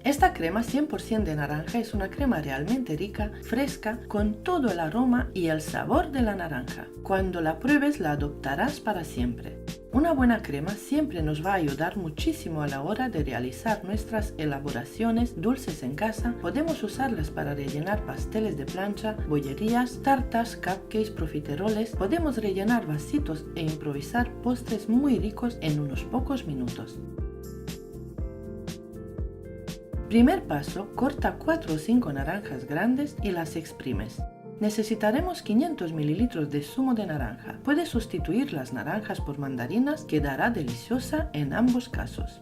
Esta crema 100% de naranja es una crema realmente rica, fresca, con todo el aroma y el sabor de la naranja. Cuando la pruebes la adoptarás para siempre. Una buena crema siempre nos va a ayudar muchísimo a la hora de realizar nuestras elaboraciones dulces en casa. Podemos usarlas para rellenar pasteles de plancha, bollerías, tartas, cupcakes, profiteroles. Podemos rellenar vasitos e improvisar postres muy ricos en unos pocos minutos. Primer paso, corta 4 o 5 naranjas grandes y las exprimes. Necesitaremos 500 ml de zumo de naranja. Puedes sustituir las naranjas por mandarinas, quedará deliciosa en ambos casos.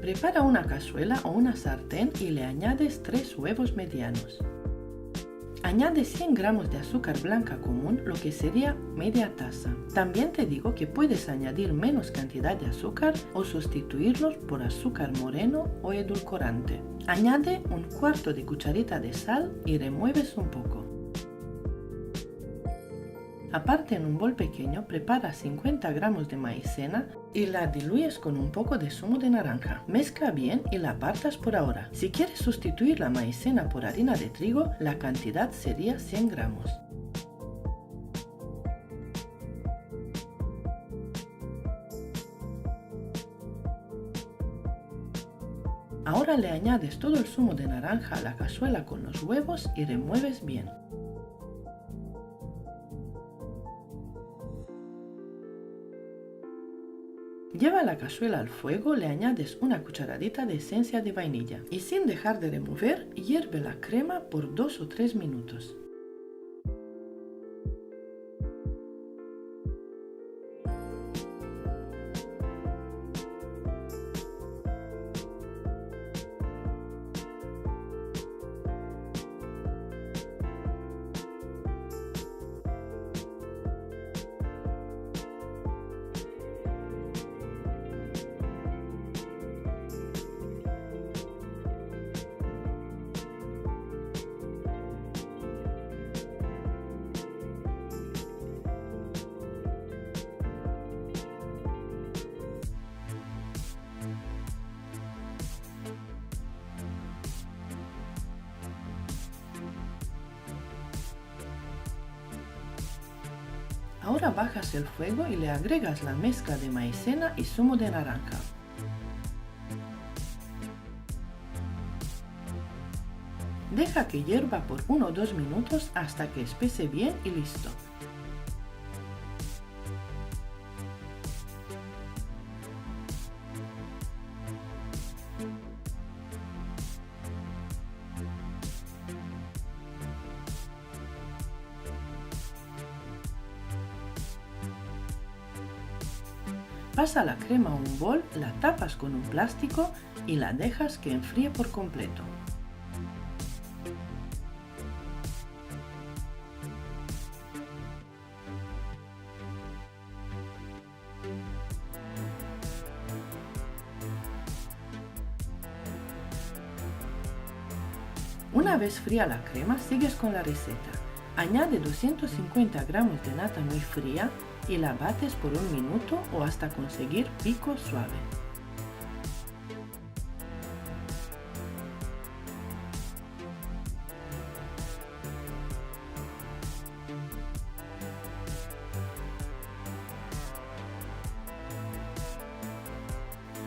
Prepara una cazuela o una sartén y le añades 3 huevos medianos. Añade 100 gramos de azúcar blanca común, lo que sería media taza. También te digo que puedes añadir menos cantidad de azúcar o sustituirlos por azúcar moreno o edulcorante. Añade un cuarto de cucharita de sal y remueves un poco. Aparte, en un bol pequeño prepara 50 gramos de maicena y la diluyes con un poco de zumo de naranja. Mezcla bien y la apartas por ahora. Si quieres sustituir la maicena por harina de trigo, la cantidad sería 100 gramos. Ahora le añades todo el zumo de naranja a la cazuela con los huevos y remueves bien. Lleva la cazuela al fuego, le añades una cucharadita de esencia de vainilla y sin dejar de remover, hierve la crema por 2 o 3 minutos. Ahora bajas el fuego y le agregas la mezcla de maicena y zumo de naranja. Deja que hierva por 1 o 2 minutos hasta que espese bien y listo. Pasa la crema a un bol, la tapas con un plástico y la dejas que enfríe por completo. Una vez fría la crema, sigues con la receta. Añade 250 gramos de nata muy fría y la bates por 1 minuto o hasta conseguir pico suave.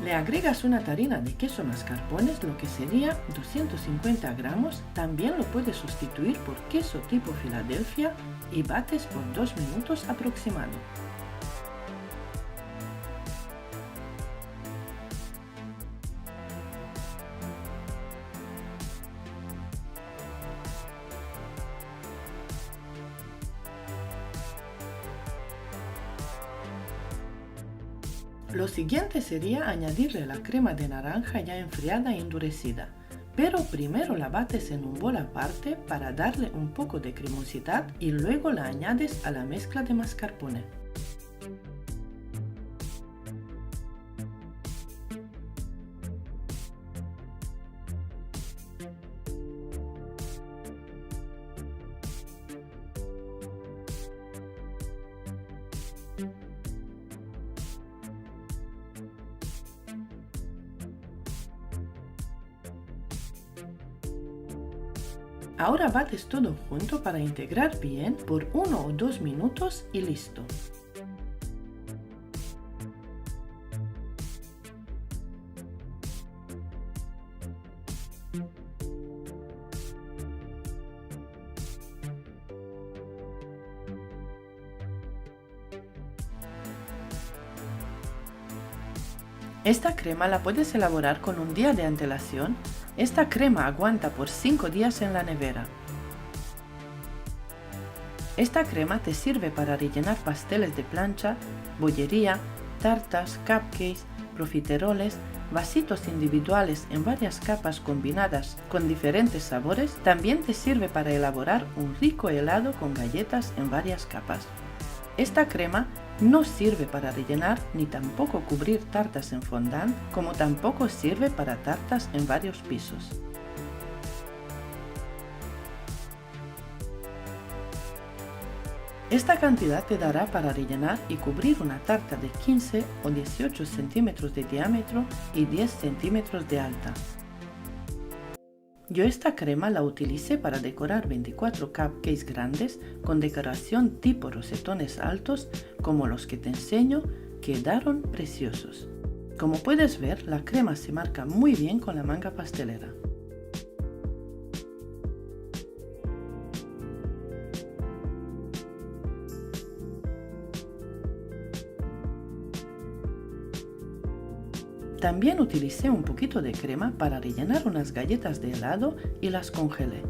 Le agregas una tarina de queso mascarpone, lo que sería 250 gramos. También lo puedes sustituir por queso tipo Filadelfia y bates por 2 minutos aproximado. Lo siguiente sería añadirle la crema de naranja ya enfriada e endurecida, pero primero la bates en un bol aparte para darle un poco de cremosidad y luego la añades a la mezcla de mascarpone. Ahora bates todo junto para integrar bien por 1 o 2 minutos y listo. Esta crema la puedes elaborar con un día de antelación. Esta crema aguanta por 5 días en la nevera. Esta crema te sirve para rellenar pasteles de plancha, bollería, tartas, cupcakes, profiteroles, vasitos individuales en varias capas combinadas con diferentes sabores. También te sirve para elaborar un rico helado con galletas en varias capas. Esta crema no sirve para rellenar ni tampoco cubrir tartas en fondant, como tampoco sirve para tartas en varios pisos. Esta cantidad te dará para rellenar y cubrir una tarta de 15 o 18 centímetros de diámetro y 10 centímetros de alta. Yo esta crema la utilicé para decorar 24 cupcakes grandes con decoración tipo rosetones altos como los que te enseño, quedaron preciosos. Como puedes ver, la crema se marca muy bien con la manga pastelera. También utilicé un poquito de crema para rellenar unas galletas de helado y las congelé.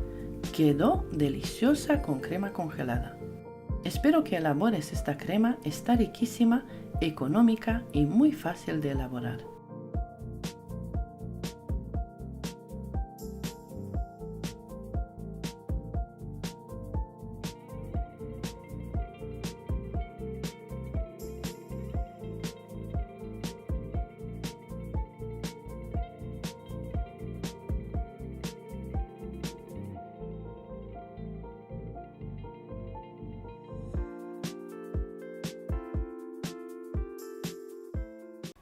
Quedó deliciosa con crema congelada. Espero que elabores esta crema, está riquísima, económica y muy fácil de elaborar.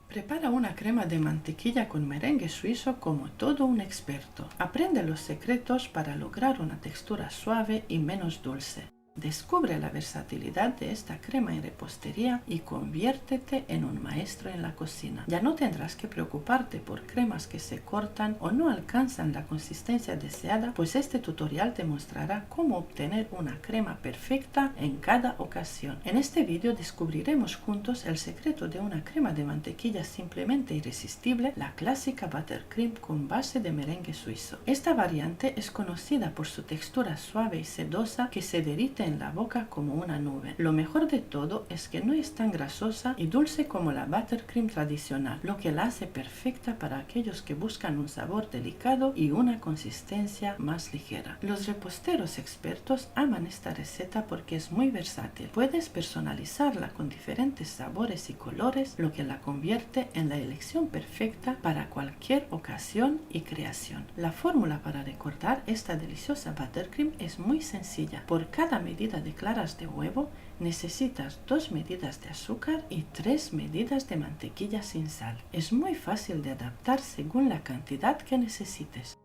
Prepara una crema de mantequilla con merengue suizo como todo un experto. Aprende los secretos para lograr una textura suave y menos dulce. Descubre la versatilidad de esta crema en repostería y conviértete en un maestro en la cocina. Ya no tendrás que preocuparte por cremas que se cortan o no alcanzan la consistencia deseada, pues este tutorial te mostrará cómo obtener una crema perfecta en cada ocasión. En este vídeo descubriremos juntos el secreto de una crema de mantequilla simplemente irresistible, la clásica buttercream con base de merengue suizo. Esta variante es conocida por su textura suave y sedosa que se derrite en la boca como una nube. Lo mejor de todo es que no es tan grasosa y dulce como la buttercream tradicional, lo que la hace perfecta para aquellos que buscan un sabor delicado y una consistencia más ligera. Los reposteros expertos aman esta receta porque es muy versátil. Puedes personalizarla con diferentes sabores y colores, lo que la convierte en la elección perfecta para cualquier ocasión y creación. La fórmula para recordar esta deliciosa buttercream es muy sencilla. Por cada medida de claras de huevo necesitas 2 medidas de azúcar y 3 medidas de mantequilla sin sal. Es muy fácil de adaptar según la cantidad que necesites.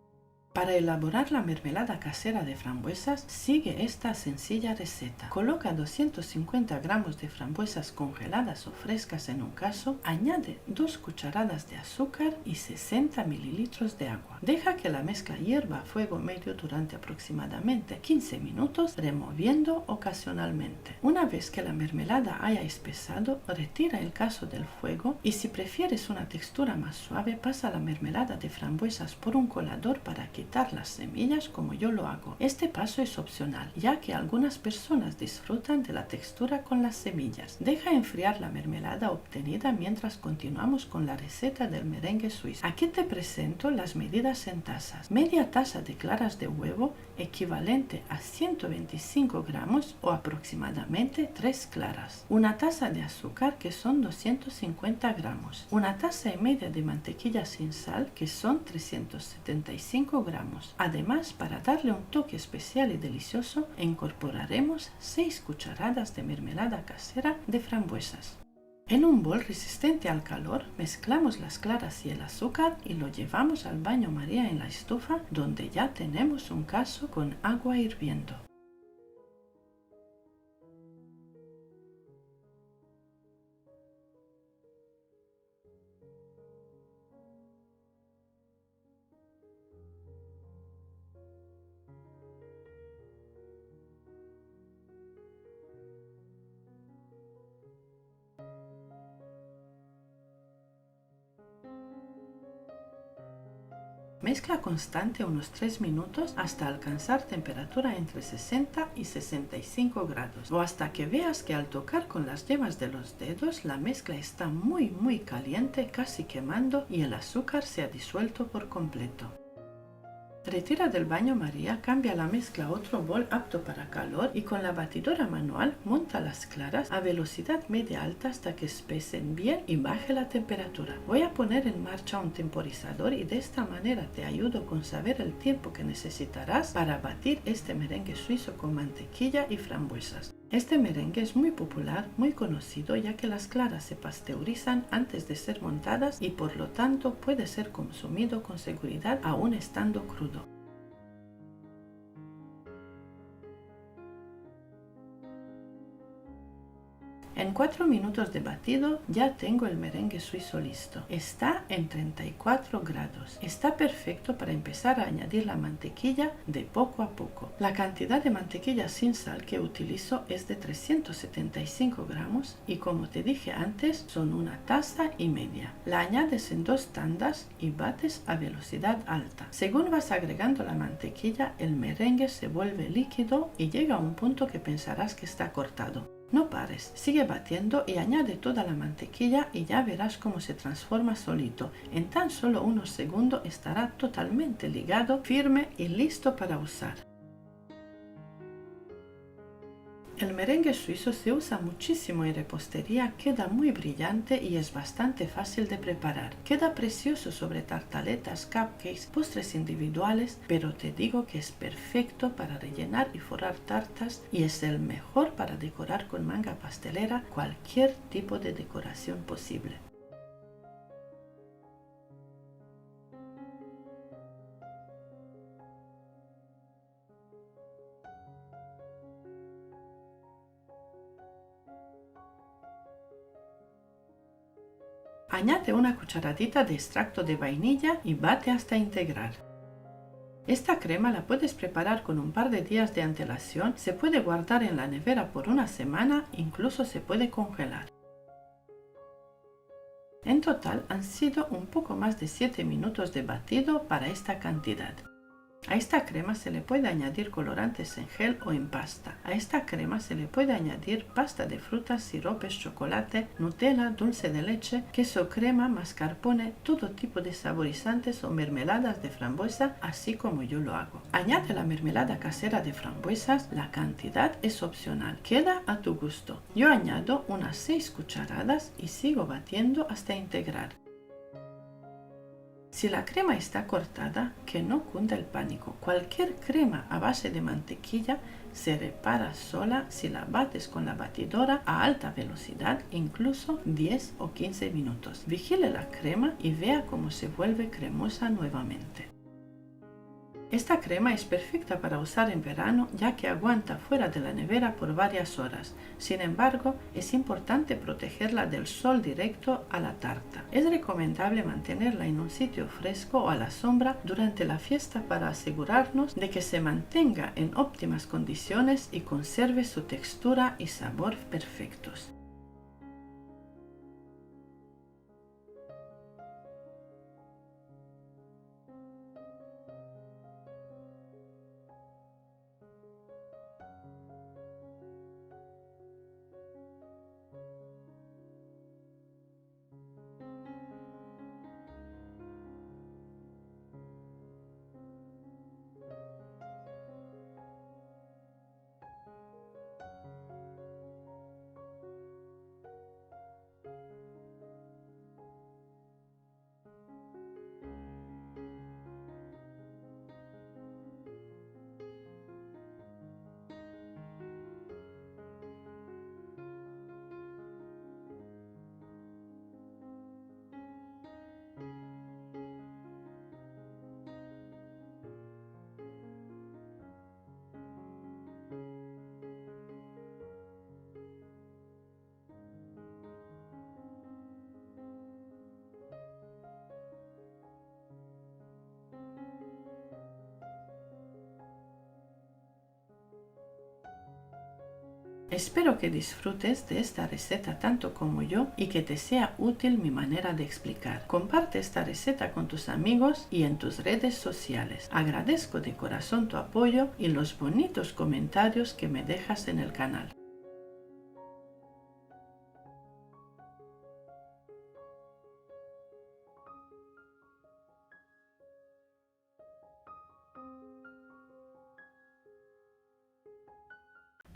Para elaborar la mermelada casera de frambuesas, sigue esta sencilla receta. Coloca 250 gramos de frambuesas congeladas o frescas en un caso, añade 2 cucharadas de azúcar y 60 mililitros de agua. Deja que la mezcla hierva a fuego medio durante aproximadamente 15 minutos, removiendo ocasionalmente. Una vez que la mermelada haya espesado, retira el caso del fuego y si prefieres una textura más suave, pasa la mermelada de frambuesas por un colador para que quitar las semillas como yo lo hago. Este paso es opcional, ya que algunas personas disfrutan de la textura con las semillas. Deja enfriar la mermelada obtenida mientras continuamos con la receta del merengue suizo. Aquí te presento las medidas en tazas. Media taza de claras de huevo, equivalente a 125 gramos o aproximadamente 3 claras. Una taza de azúcar, que son 250 gramos. Una taza y media de mantequilla sin sal, que son 375 gramos. Además, para darle un toque especial y delicioso, incorporaremos 6 cucharadas de mermelada casera de frambuesas. En un bol resistente al calor, mezclamos las claras y el azúcar y lo llevamos al baño María en la estufa, donde ya tenemos un cazo con agua hirviendo. Mezcla constante unos 3 minutos hasta alcanzar temperatura entre 60 y 65 grados o hasta que veas que al tocar con las yemas de los dedos la mezcla está muy caliente, casi quemando, y el azúcar se ha disuelto por completo. Retira del baño María, cambia la mezcla a otro bol apto para calor y con la batidora manual monta las claras a velocidad media alta hasta que espesen bien y baje la temperatura. Voy a poner en marcha un temporizador y de esta manera te ayudo con saber el tiempo que necesitarás para batir este merengue suizo con mantequilla y frambuesas. Este merengue es muy popular, muy conocido, ya que las claras se pasteurizan antes de ser montadas y por lo tanto puede ser consumido con seguridad aún estando crudo. En 4 minutos de batido ya tengo el merengue suizo listo. Está en 34 grados. Está perfecto para empezar a añadir la mantequilla de poco a poco. La cantidad de mantequilla sin sal que utilizo es de 375 gramos y, como te dije antes, son una taza y media. La añades en 2 tandas y bates a velocidad alta. Según vas agregando la mantequilla, el merengue se vuelve líquido y llega a un punto que pensarás que está cortado. No pares, sigue batiendo y añade toda la mantequilla y ya verás cómo se transforma solito. En tan solo unos segundos estará totalmente ligado, firme y listo para usar. El merengue suizo se usa muchísimo en repostería, queda muy brillante y es bastante fácil de preparar. Queda precioso sobre tartaletas, cupcakes, postres individuales, pero te digo que es perfecto para rellenar y forrar tartas y es el mejor para decorar con manga pastelera cualquier tipo de decoración posible. Añade una cucharadita de extracto de vainilla y bate hasta integrar. Esta crema la puedes preparar con un par de días de antelación, se puede guardar en la nevera por una semana, incluso se puede congelar. En total han sido un poco más de 7 minutos de batido para esta cantidad. A esta crema se le puede añadir colorantes en gel o en pasta. A esta crema se le puede añadir pasta de frutas, siropes, chocolate, Nutella, dulce de leche, queso crema, mascarpone, todo tipo de saborizantes o mermeladas de frambuesa, así como yo lo hago. Añade la mermelada casera de frambuesas, la cantidad es opcional, queda a tu gusto. Yo añado unas 6 cucharadas y sigo batiendo hasta integrar. Si la crema está cortada, que no cunda el pánico. Cualquier crema a base de mantequilla se repara sola si la bates con la batidora a alta velocidad, incluso 10 o 15 minutos. Vigile la crema y vea cómo se vuelve cremosa nuevamente. Esta crema es perfecta para usar en verano, ya que aguanta fuera de la nevera por varias horas. Sin embargo, es importante protegerla del sol directo a la tarta. Es recomendable mantenerla en un sitio fresco o a la sombra durante la fiesta para asegurarnos de que se mantenga en óptimas condiciones y conserve su textura y sabor perfectos. Espero que disfrutes de esta receta tanto como yo y que te sea útil mi manera de explicar. Comparte esta receta con tus amigos y en tus redes sociales. Agradezco de corazón tu apoyo y los bonitos comentarios que me dejas en el canal.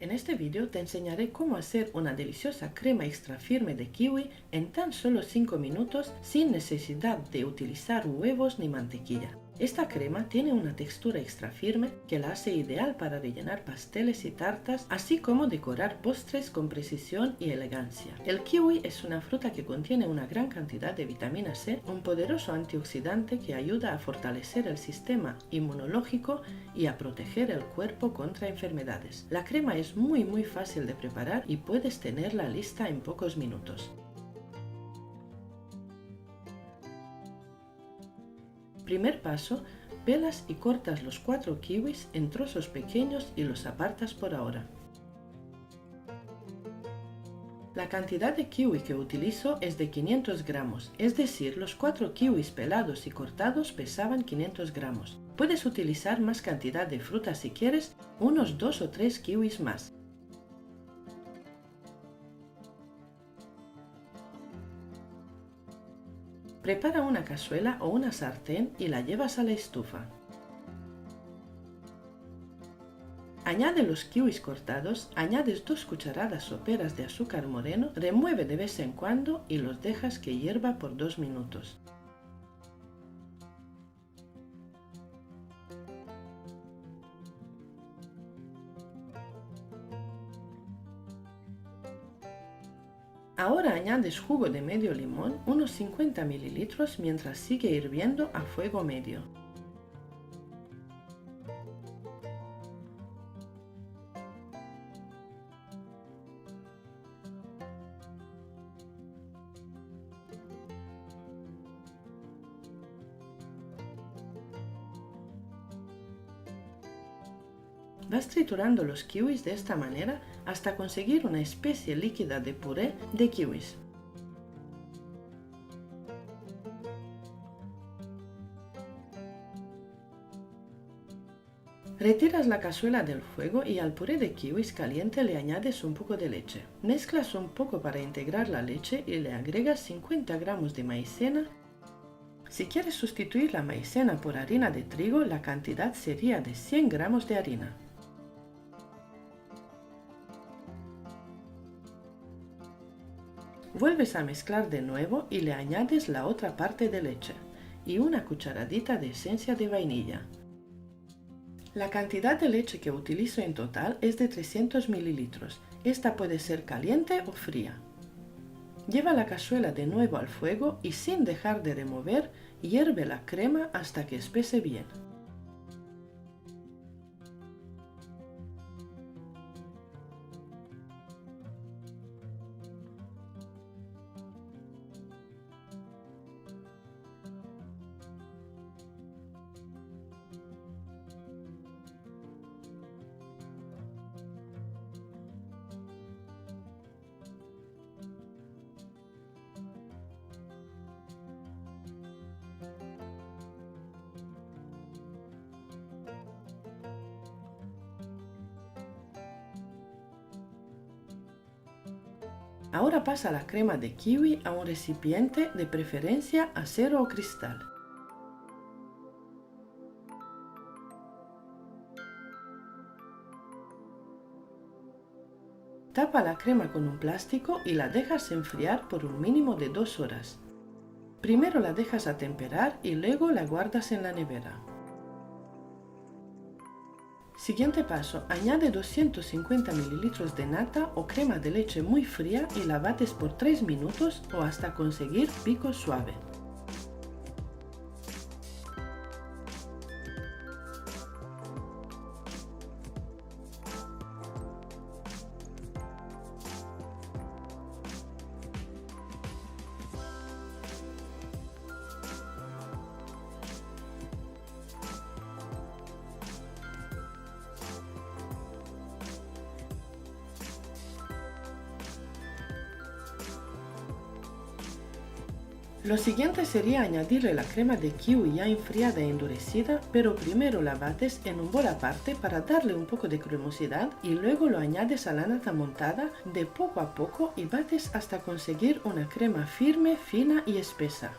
En este vídeo te enseñaré cómo hacer una deliciosa crema extra firme de kiwi en tan solo 5 minutos sin necesidad de utilizar huevos ni mantequilla. Esta crema tiene una textura extra firme que la hace ideal para rellenar pasteles y tartas, así como decorar postres con precisión y elegancia. El kiwi es una fruta que contiene una gran cantidad de vitamina C, un poderoso antioxidante que ayuda a fortalecer el sistema inmunológico y a proteger el cuerpo contra enfermedades. La crema es muy fácil de preparar y puedes tenerla lista en pocos minutos. Primer paso, pelas y cortas los 4 kiwis en trozos pequeños y los apartas por ahora. La cantidad de kiwi que utilizo es de 500 gramos, es decir, los 4 kiwis pelados y cortados pesaban 500 gramos. Puedes utilizar más cantidad de fruta si quieres, unos 2 o 3 kiwis más. Prepara una cazuela o una sartén y la llevas a la estufa. Añade los kiwis cortados, añades 2 cucharadas soperas de azúcar moreno, remueve de vez en cuando y los dejas que hierva por 2 minutos. Ahora añades jugo de medio limón, unos 50 mililitros, mientras sigue hirviendo a fuego medio. Vas triturando los kiwis de esta manera hasta conseguir una especie líquida de puré de kiwis. Retiras la cazuela del fuego y al puré de kiwis caliente le añades un poco de leche. Mezclas un poco para integrar la leche y le agregas 50 gramos de maicena. Si quieres sustituir la maicena por harina de trigo, la cantidad sería de 100 gramos de harina. Vuelves a mezclar de nuevo y le añades la otra parte de leche y una cucharadita de esencia de vainilla. La cantidad de leche que utilizo en total es de 300 mililitros. Esta puede ser caliente o fría. Lleva la cazuela de nuevo al fuego y sin dejar de remover, hierve la crema hasta que espese bien. Ahora pasa la crema de kiwi a un recipiente, de preferencia acero o cristal. Tapa la crema con un plástico y la dejas enfriar por un mínimo de 2 horas. Primero la dejas atemperar y luego la guardas en la nevera. Siguiente paso, añade 250 mililitros de nata o crema de leche muy fría y la bates por 3 minutos o hasta conseguir pico suave. Lo siguiente sería añadirle la crema de kiwi ya enfriada e endurecida, pero primero la bates en un bol aparte para darle un poco de cremosidad y luego lo añades a la nata montada de poco a poco y bates hasta conseguir una crema firme, fina y espesa.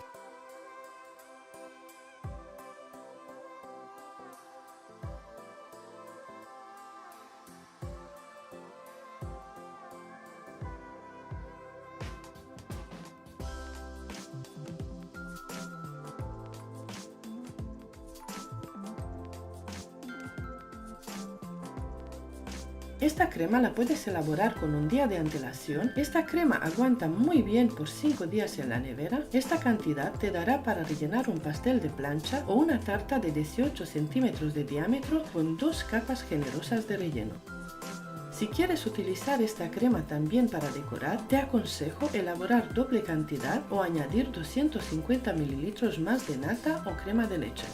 Esta crema la puedes elaborar con un día de antelación. Esta crema aguanta muy bien por 5 días en la nevera. Esta cantidad te dará para rellenar un pastel de plancha o una tarta de 18 centímetros de diámetro con 2 capas generosas de relleno. Si quieres utilizar esta crema también para decorar, te aconsejo elaborar doble cantidad o añadir 250 ml más de nata o crema de leche.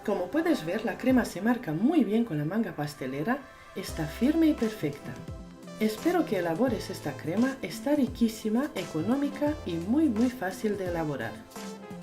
Como puedes ver, la crema se marca muy bien con la manga pastelera, está firme y perfecta. Espero que elabores esta crema, está riquísima, económica y muy fácil de elaborar.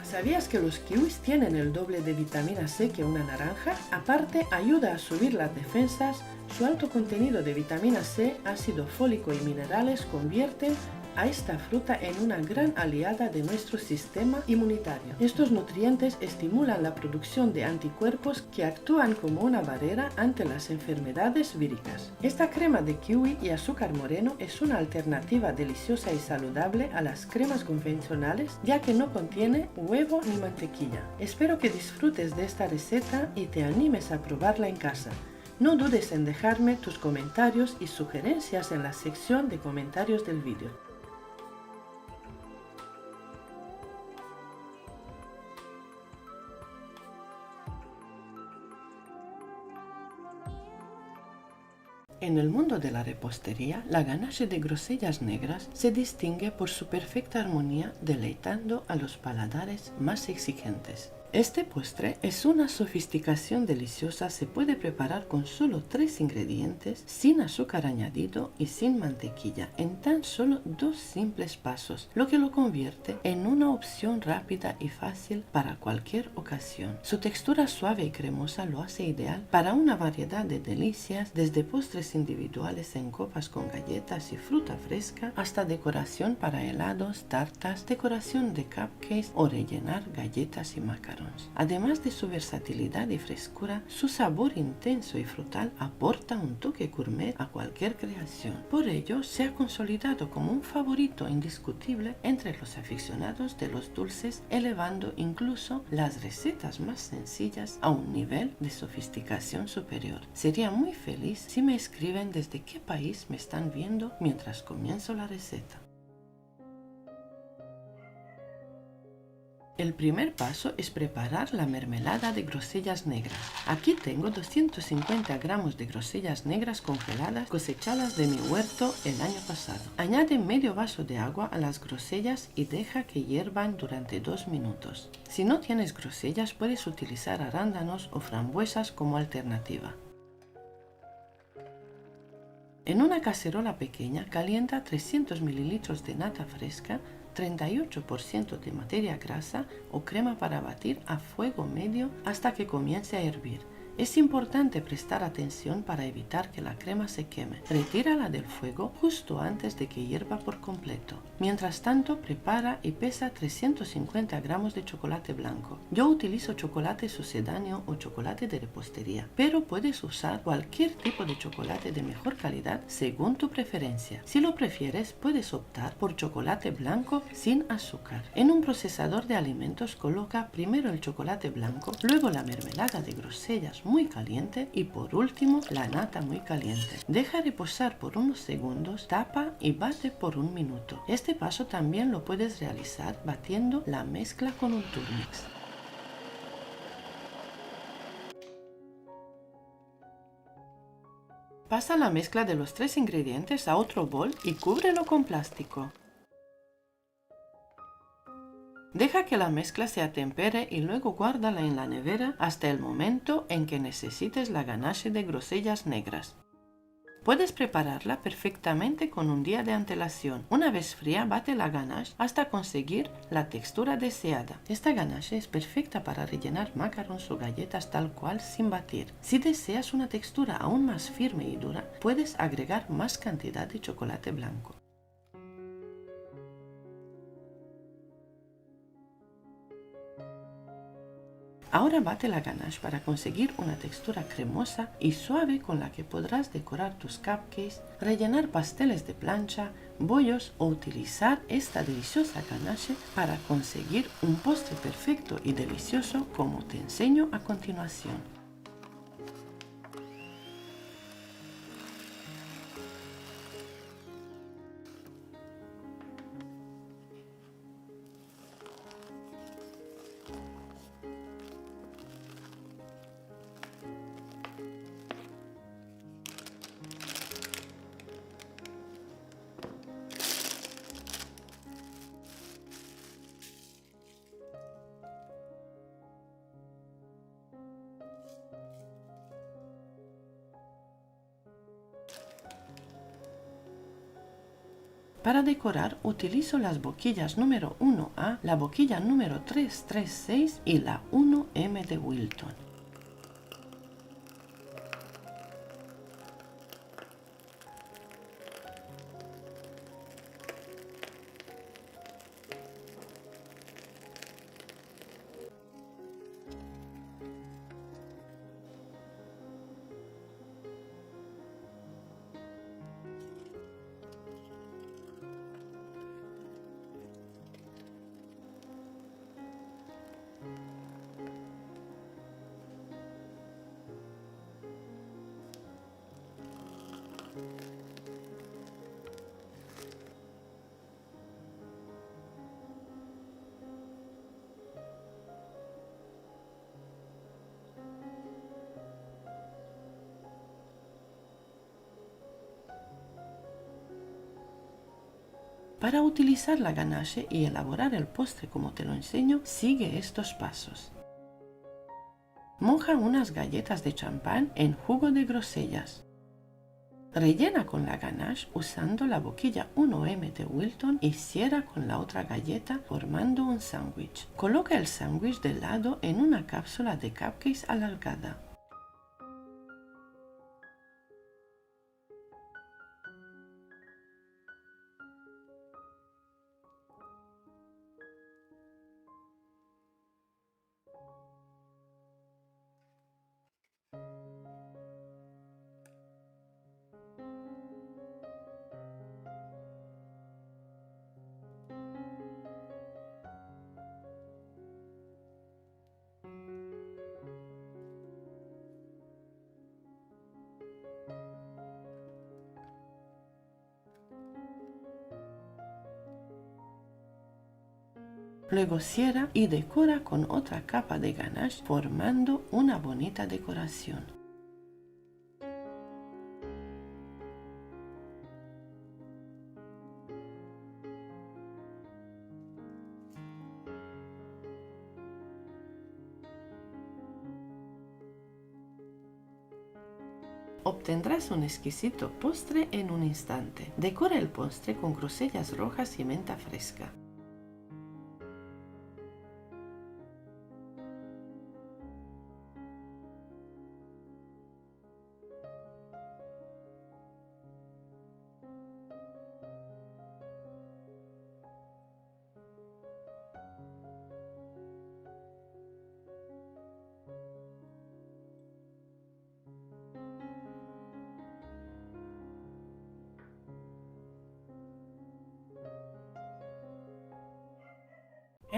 ¿Sabías que los kiwis tienen el doble de vitamina C que una naranja? Aparte, ayuda a subir las defensas, su alto contenido de vitamina C, ácido fólico y minerales convierten a esta fruta en una gran aliada de nuestro sistema inmunitario. Estos nutrientes estimulan la producción de anticuerpos que actúan como una barrera ante las enfermedades víricas. Esta crema de kiwi y azúcar moreno es una alternativa deliciosa y saludable a las cremas convencionales, ya que no contiene huevo ni mantequilla. Espero que disfrutes de esta receta y te animes a probarla en casa. No dudes en dejarme tus comentarios y sugerencias en la sección de comentarios del vídeo. En el mundo de la repostería, la ganache de grosellas negras se distingue por su perfecta armonía, deleitando a los paladares más exigentes. Este postre es una sofisticación deliciosa, se puede preparar con solo 3 ingredientes, sin azúcar añadido y sin mantequilla, en tan solo 2 simples pasos, lo que lo convierte en una opción rápida y fácil para cualquier ocasión. Su textura suave y cremosa lo hace ideal para una variedad de delicias, desde postres individuales en copas con galletas y fruta fresca, hasta decoración para helados, tartas, decoración de cupcakes o rellenar galletas y macarrones. Además de su versatilidad y frescura, su sabor intenso y frutal aporta un toque gourmet a cualquier creación. Por ello, se ha consolidado como un favorito indiscutible entre los aficionados de los dulces, elevando incluso las recetas más sencillas a un nivel de sofisticación superior. Sería muy feliz si me escriben desde qué país me están viendo mientras comienzo la receta. El primer paso es preparar la mermelada de grosellas negras. Aquí tengo 250 gramos de grosellas negras congeladas cosechadas de mi huerto el año pasado. Añade medio vaso de agua a las grosellas y deja que hiervan durante 2 minutos. Si no tienes grosellas, puedes utilizar arándanos o frambuesas como alternativa. En una cacerola pequeña calienta 300 ml de nata fresca, 38% de materia grasa o crema para batir a fuego medio hasta que comience a hervir. Es importante prestar atención para evitar que la crema se queme. Retírala del fuego justo antes de que hierva por completo. Mientras tanto, prepara y pesa 350 gramos de chocolate blanco. Yo utilizo chocolate sucedáneo o chocolate de repostería, pero puedes usar cualquier tipo de chocolate de mejor calidad según tu preferencia. Si lo prefieres, puedes optar por chocolate blanco sin azúcar. En un procesador de alimentos coloca primero el chocolate blanco, luego la mermelada de grosellas muy caliente y por último la nata muy caliente. Deja reposar por unos segundos, tapa y bate por un minuto. Este paso también lo puedes realizar batiendo la mezcla con un Turmix. Pasa la mezcla de los 3 ingredientes a otro bol y cúbrelo con plástico. Deja que la mezcla se atempere y luego guárdala en la nevera hasta el momento en que necesites la ganache de grosellas negras. Puedes prepararla perfectamente con un día de antelación. Una vez fría, bate la ganache hasta conseguir la textura deseada. Esta ganache es perfecta para rellenar macarons o galletas tal cual sin batir. Si deseas una textura aún más firme y dura, puedes agregar más cantidad de chocolate blanco. Ahora bate la ganache para conseguir una textura cremosa y suave con la que podrás decorar tus cupcakes, rellenar pasteles de plancha, bollos o utilizar esta deliciosa ganache para conseguir un postre perfecto y delicioso como te enseño a continuación. Para decorar utilizo las boquillas número 1A, la boquilla número 336 y la 1M de Wilton. Para utilizar la ganache y elaborar el postre como te lo enseño, sigue estos pasos. Moja unas galletas de champán en jugo de grosellas. Rellena con la ganache usando la boquilla 1M de Wilton y cierra con la otra galleta formando un sándwich. Coloca el sándwich de lado en una cápsula de cupcakes alargada. Luego cierra y decora con otra capa de ganache formando una bonita decoración. Obtendrás un exquisito postre en un instante. Decora el postre con grosellas rojas y menta fresca.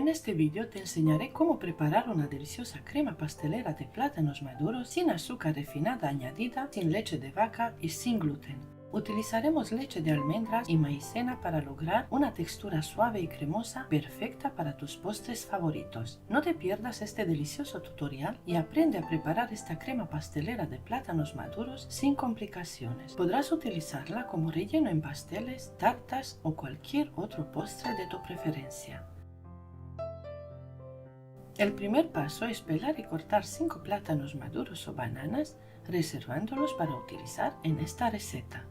En este vídeo te enseñaré cómo preparar una deliciosa crema pastelera de plátanos maduros sin azúcar refinada añadida, sin leche de vaca y sin gluten. Utilizaremos leche de almendras y maicena para lograr una textura suave y cremosa perfecta para tus postres favoritos. No te pierdas este delicioso tutorial y aprende a preparar esta crema pastelera de plátanos maduros sin complicaciones. Podrás utilizarla como relleno en pasteles, tartas o cualquier otro postre de tu preferencia. El primer paso es pelar y cortar 5 plátanos maduros o bananas, reservándolos para utilizar en esta receta.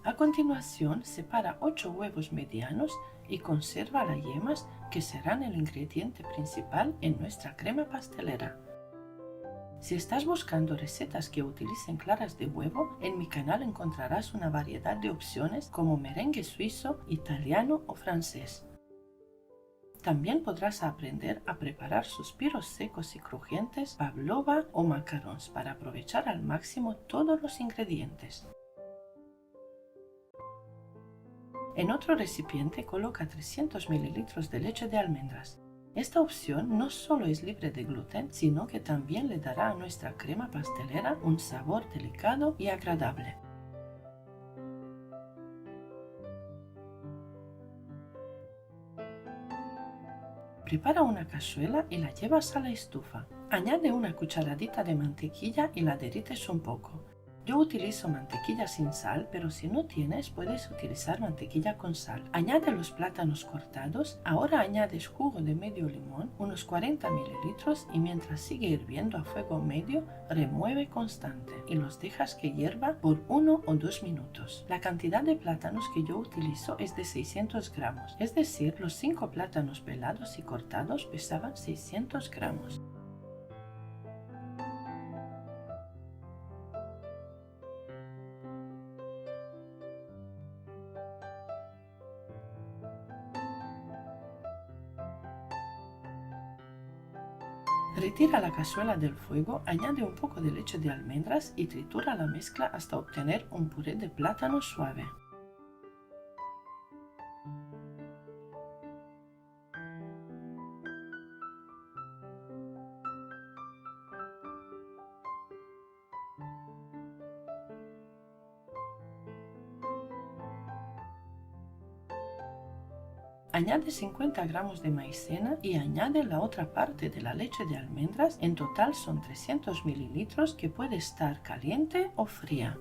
A continuación, separa 8 huevos medianos y conserva las yemas, que serán el ingrediente principal en nuestra crema pastelera. Si estás buscando recetas que utilicen claras de huevo, en mi canal encontrarás una variedad de opciones como merengue suizo, italiano o francés. También podrás aprender a preparar suspiros secos y crujientes, pavlova o macarons para aprovechar al máximo todos los ingredientes. En otro recipiente coloca 300 ml de leche de almendras. Esta opción no solo es libre de gluten, sino que también le dará a nuestra crema pastelera un sabor delicado y agradable. Prepara una cazuela y la llevas a la estufa. Añade una cucharadita de mantequilla y la derrites un poco. Yo utilizo mantequilla sin sal, pero si no tienes, puedes utilizar mantequilla con sal. Añade los plátanos cortados. Ahora añades jugo de medio limón, unos 40 ml, y mientras sigue hirviendo a fuego medio, remueve constante y los dejas que hierva por 1 o 2 minutos. La cantidad de plátanos que yo utilizo es de 600 gramos, es decir, los 5 plátanos pelados y cortados pesaban 600 gramos. Retira la cazuela del fuego, añade un poco de leche de almendras y tritura la mezcla hasta obtener un puré de plátano suave. Añade 50 gramos de maicena y añade la otra parte de la leche de almendras. En total son 300 ml que puede estar caliente o fría.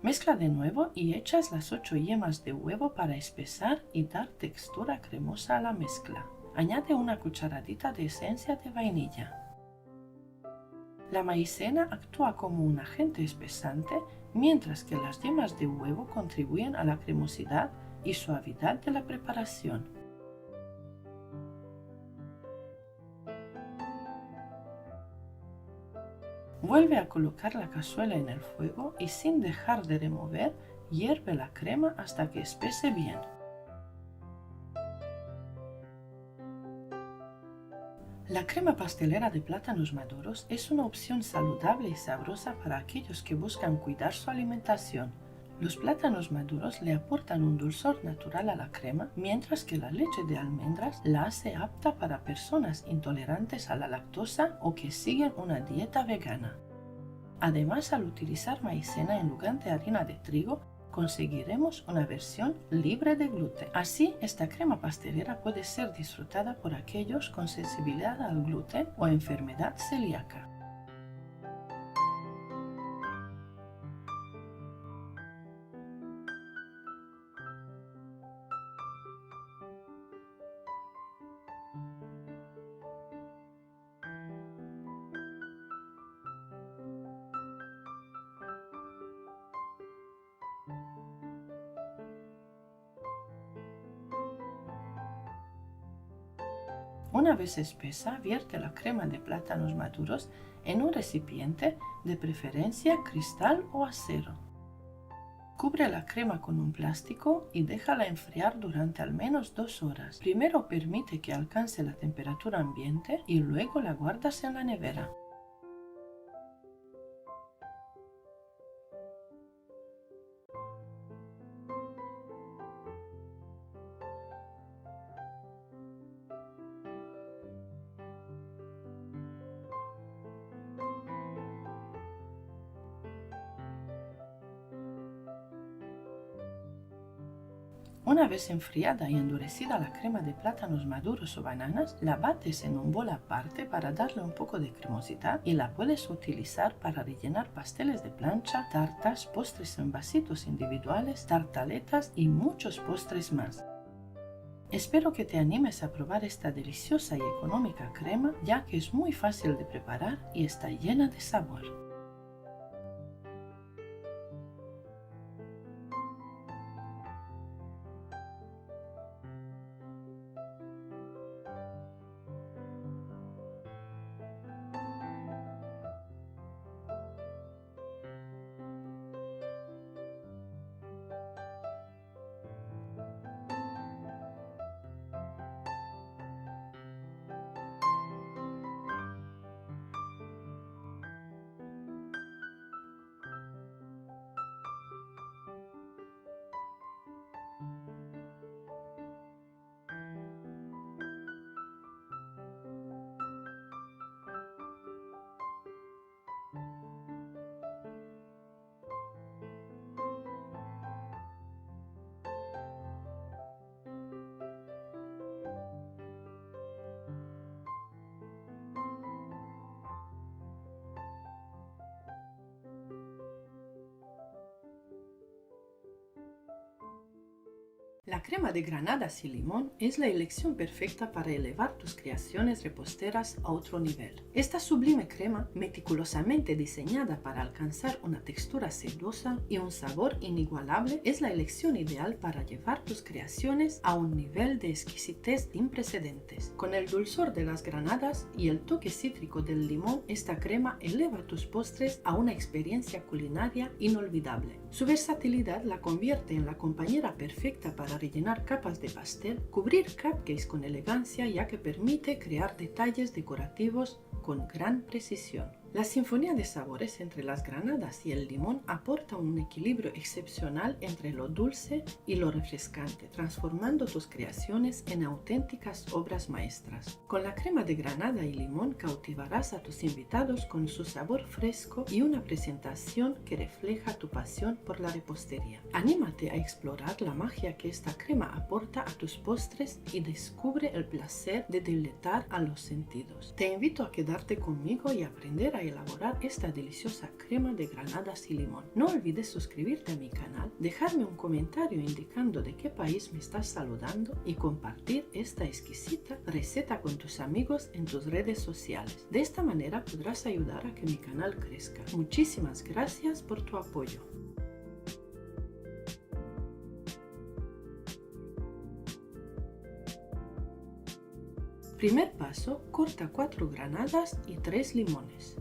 Mezcla de nuevo y echas las 8 yemas de huevo para espesar y dar textura cremosa a la mezcla. Añade una cucharadita de esencia de vainilla. La maicena actúa como un agente espesante, mientras que las yemas de huevo contribuyen a la cremosidad y suavidad de la preparación. Vuelve a colocar la cazuela en el fuego y sin dejar de remover, hierve la crema hasta que espese bien. La crema pastelera de plátanos maduros es una opción saludable y sabrosa para aquellos que buscan cuidar su alimentación. Los plátanos maduros le aportan un dulzor natural a la crema, mientras que la leche de almendras la hace apta para personas intolerantes a la lactosa o que siguen una dieta vegana. Además, al utilizar maicena en lugar de harina de trigo, conseguiremos una versión libre de gluten. Así, esta crema pastelera puede ser disfrutada por aquellos con sensibilidad al gluten o enfermedad celíaca. Una vez espesa, vierte la crema de plátanos maduros en un recipiente, de preferencia cristal o acero. Cubre la crema con un plástico y déjala enfriar durante al menos 2 horas. Primero permite que alcance la temperatura ambiente y luego la guardas en la nevera. Una vez enfriada y endurecida la crema de plátanos maduros o bananas, la bates en un bol aparte para darle un poco de cremosidad y la puedes utilizar para rellenar pasteles de plancha, tartas, postres en vasitos individuales, tartaletas y muchos postres más. Espero que te animes a probar esta deliciosa y económica crema, ya que es muy fácil de preparar y está llena de sabor. La crema de granadas y limón es la elección perfecta para elevar tus creaciones reposteras a otro nivel. Esta sublime crema, meticulosamente diseñada para alcanzar una textura sedosa y un sabor inigualable, es la elección ideal para llevar tus creaciones a un nivel de exquisitez sin precedentes. Con el dulzor de las granadas y el toque cítrico del limón, esta crema eleva tus postres a una experiencia culinaria inolvidable. Su versatilidad la convierte en la compañera perfecta para rellenar capas de pastel, cubrir cupcakes con elegancia, ya que permite crear detalles decorativos con gran precisión. La sinfonía de sabores entre las granadas y el limón aporta un equilibrio excepcional entre lo dulce y lo refrescante, transformando tus creaciones en auténticas obras maestras. Con la crema de granada y limón cautivarás a tus invitados con su sabor fresco y una presentación que refleja tu pasión por la repostería. Anímate a explorar la magia que esta crema aporta a tus postres y descubre el placer de deleitar a los sentidos. Te invito a quedarte conmigo y aprender a elaborar esta deliciosa crema de granadas y limón. No olvides suscribirte a mi canal, dejarme un comentario indicando de qué país me estás saludando y compartir esta exquisita receta con tus amigos en tus redes sociales. De esta manera podrás ayudar a que mi canal crezca. Muchísimas gracias por tu apoyo. Primer paso, corta 4 granadas y 3 limones.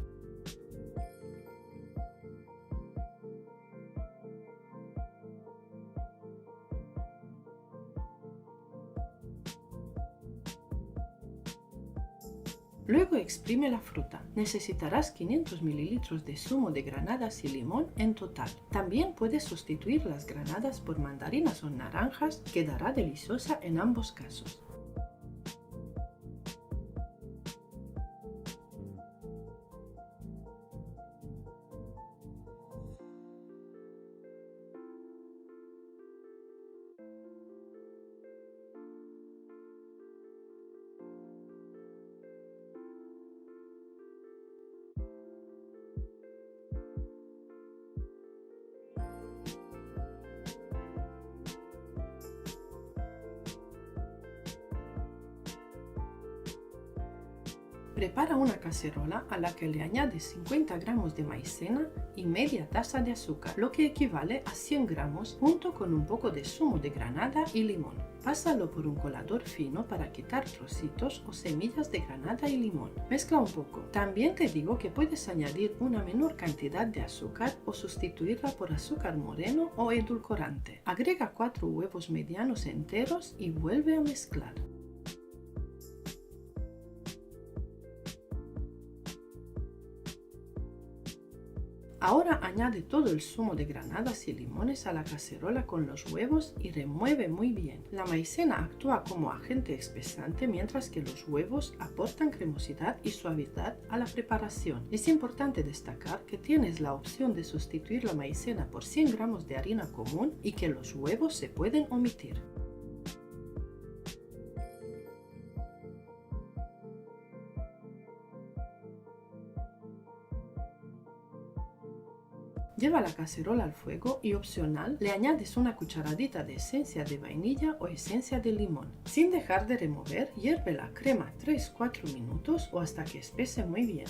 Luego exprime la fruta. Necesitarás 500 ml de zumo de granadas y limón en total. También puedes sustituir las granadas por mandarinas o naranjas, quedará deliciosa en ambos casos. Prepara una cacerola a la que le añades 50 gramos de maicena y media taza de azúcar, lo que equivale a 100 gramos junto con un poco de zumo de granada y limón. Pásalo por un colador fino para quitar trocitos o semillas de granada y limón. Mezcla un poco. También te digo que puedes añadir una menor cantidad de azúcar o sustituirla por azúcar moreno o edulcorante. Agrega 4 huevos medianos enteros y vuelve a mezclar. Ahora añade todo el zumo de granadas y limones a la cacerola con los huevos y remueve muy bien. La maicena actúa como agente espesante mientras que los huevos aportan cremosidad y suavidad a la preparación. Es importante destacar que tienes la opción de sustituir la maicena por 100 gramos de harina común y que los huevos se pueden omitir. Lleva la cacerola al fuego y opcional le añades una cucharadita de esencia de vainilla o esencia de limón. Sin dejar de remover, hierve la crema 3-4 minutos o hasta que espese muy bien.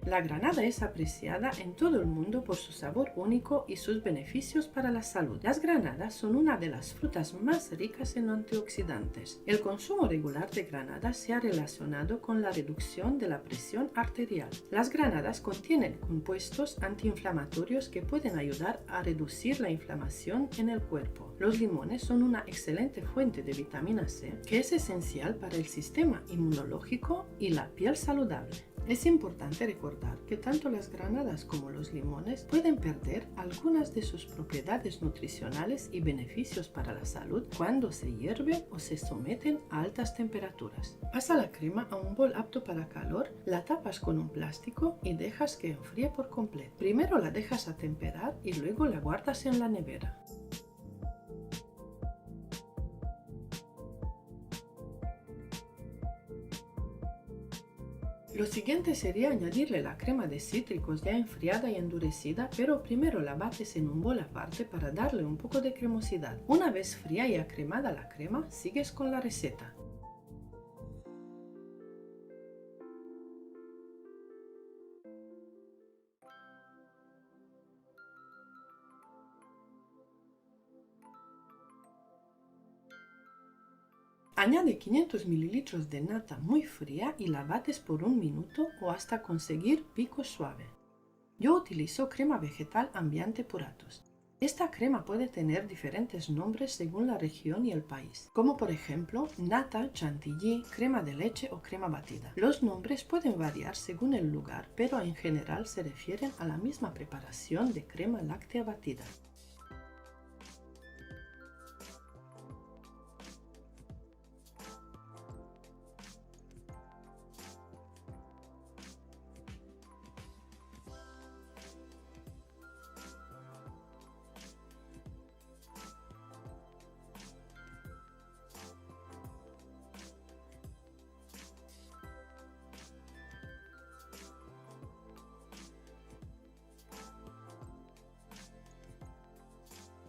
La granada es apreciada en todo el mundo por su sabor único y sus beneficios para la salud. Las granadas son una de las frutas más ricas en antioxidantes. El consumo regular de granadas se ha relacionado con la reducción de la presión arterial. Las granadas contienen compuestos antiinflamatorios que pueden ayudar a reducir la inflamación en el cuerpo. Los limones son una excelente fuente de vitamina C, que es esencial para el sistema inmunológico y la piel saludable. Es importante recordar que tanto las granadas como los limones pueden perder algunas de sus propiedades nutricionales y beneficios para la salud cuando se hierven o se someten a altas temperaturas. Pasa la crema a un bol apto para calor, la tapas con un plástico y dejas que enfríe por completo. Primero la dejas atemperar y luego la guardas en la nevera. Lo siguiente sería añadirle la crema de cítricos ya enfriada y endurecida, pero primero la bates en un bol aparte para darle un poco de cremosidad. Una vez fría y acremada la crema, sigues con la receta. Añade 500 ml de nata muy fría y la bates por un minuto o hasta conseguir pico suave. Yo utilizo crema vegetal Ambiente Puratos. Esta crema puede tener diferentes nombres según la región y el país, como por ejemplo nata, chantilly, crema de leche o crema batida. Los nombres pueden variar según el lugar, pero en general se refieren a la misma preparación de crema láctea batida.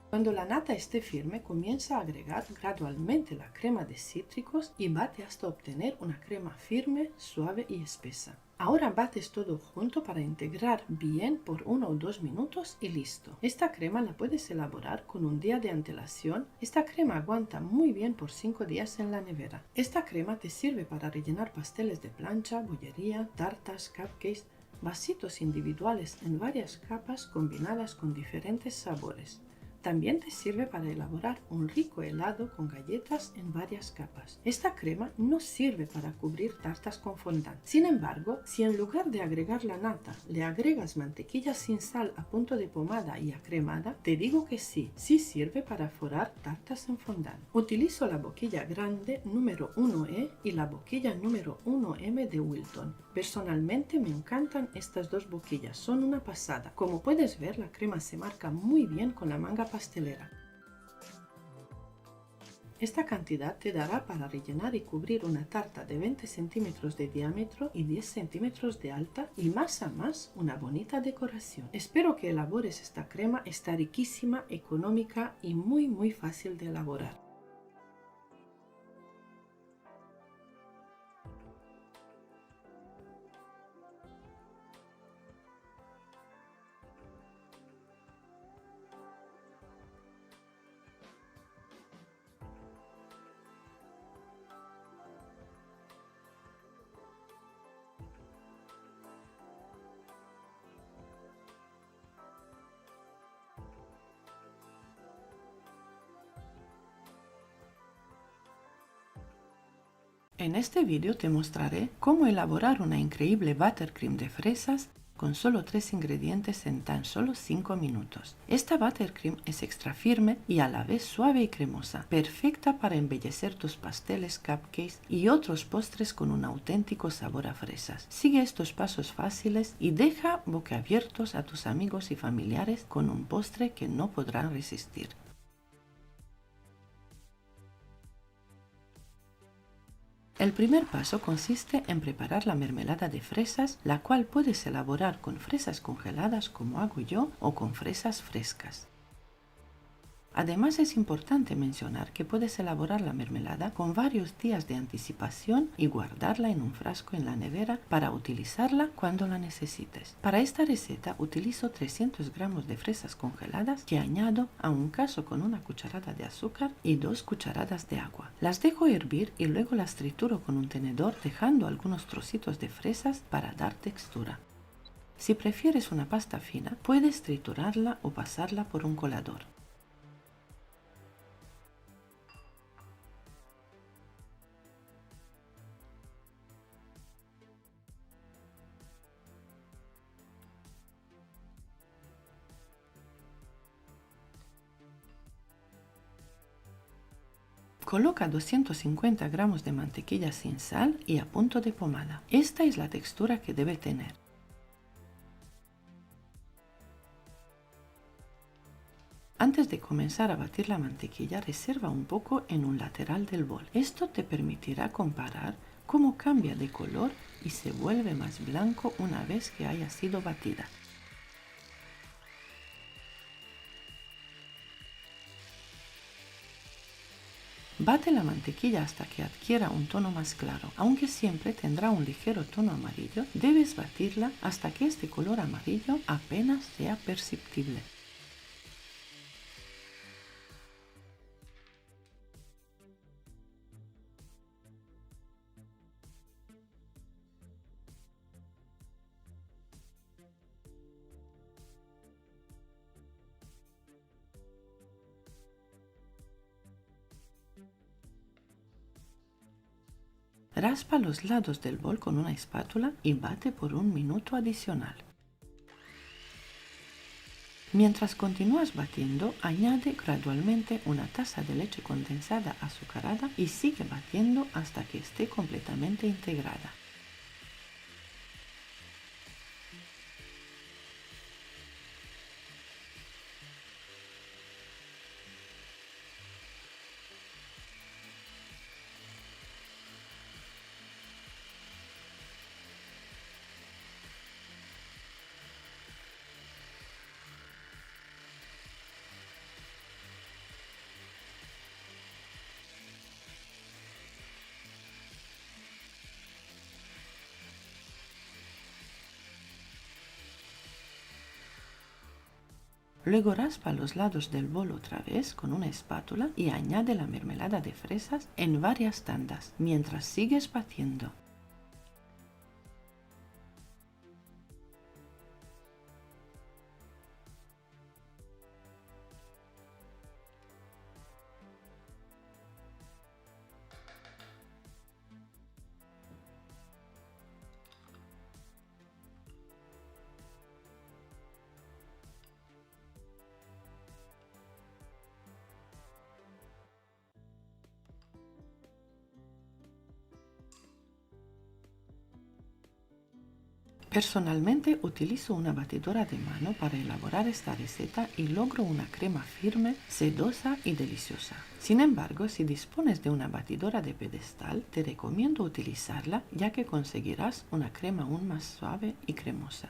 Cuando la nata esté firme, comienza a agregar gradualmente la crema de cítricos y bate hasta obtener una crema firme, suave y espesa. Ahora bates todo junto para integrar bien por 1 o 2 minutos y listo. Esta crema la puedes elaborar con un día de antelación. Esta crema aguanta muy bien por 5 días en la nevera. Esta crema te sirve para rellenar pasteles de plancha, bollería, tartas, cupcakes, vasitos individuales en varias capas combinadas con diferentes sabores. También te sirve para elaborar un rico helado con galletas en varias capas. Esta crema no sirve para cubrir tartas con fondant. Sin embargo, si en lugar de agregar la nata le agregas mantequilla sin sal a punto de pomada y acremada, te digo que sí sirve para forrar tartas en fondant. Utilizo la boquilla grande número 1E y la boquilla número 1M de Wilton. Personalmente me encantan estas dos boquillas, son una pasada. Como puedes ver, la crema se marca muy bien con la manga pastelera. Esta cantidad te dará para rellenar y cubrir una tarta de 20 centímetros de diámetro y 10 centímetros de alta y más a más una bonita decoración. Espero que elabores esta crema, está riquísima, económica y muy fácil de elaborar. En este vídeo te mostraré cómo elaborar una increíble buttercream de fresas con solo 3 ingredientes en tan solo 5 minutos. Esta buttercream es extra firme y a la vez suave y cremosa, perfecta para embellecer tus pasteles, cupcakes y otros postres con un auténtico sabor a fresas. Sigue estos pasos fáciles y deja boquiabiertos a tus amigos y familiares con un postre que no podrán resistir. El primer paso consiste en preparar la mermelada de fresas, la cual puedes elaborar con fresas congeladas como hago yo o con fresas frescas. Además es importante mencionar que puedes elaborar la mermelada con varios días de anticipación y guardarla en un frasco en la nevera para utilizarla cuando la necesites. Para esta receta utilizo 300 gramos de fresas congeladas que añado a un cazo con una cucharada de azúcar y 2 cucharadas de agua. Las dejo hervir y luego las trituro con un tenedor dejando algunos trocitos de fresas para dar textura. Si prefieres una pasta fina, puedes triturarla o pasarla por un colador. Coloca 250 gramos de mantequilla sin sal y a punto de pomada. Esta es la textura que debe tener. Antes de comenzar a batir la mantequilla, reserva un poco en un lateral del bol. Esto te permitirá comparar cómo cambia de color y se vuelve más blanco una vez que haya sido batida. Bate la mantequilla hasta que adquiera un tono más claro. Aunque siempre tendrá un ligero tono amarillo, debes batirla hasta que este color amarillo apenas sea perceptible. Raspa los lados del bol con una espátula y bate por un minuto adicional. Mientras continúas batiendo, añade gradualmente una taza de leche condensada azucarada y sigue batiendo hasta que esté completamente integrada. Luego raspa los lados del bol otra vez con una espátula y añade la mermelada de fresas en varias tandas mientras sigues batiendo. Personalmente utilizo una batidora de mano para elaborar esta receta y logro una crema firme, sedosa y deliciosa. Sin embargo, si dispones de una batidora de pedestal, te recomiendo utilizarla ya que conseguirás una crema aún más suave y cremosa.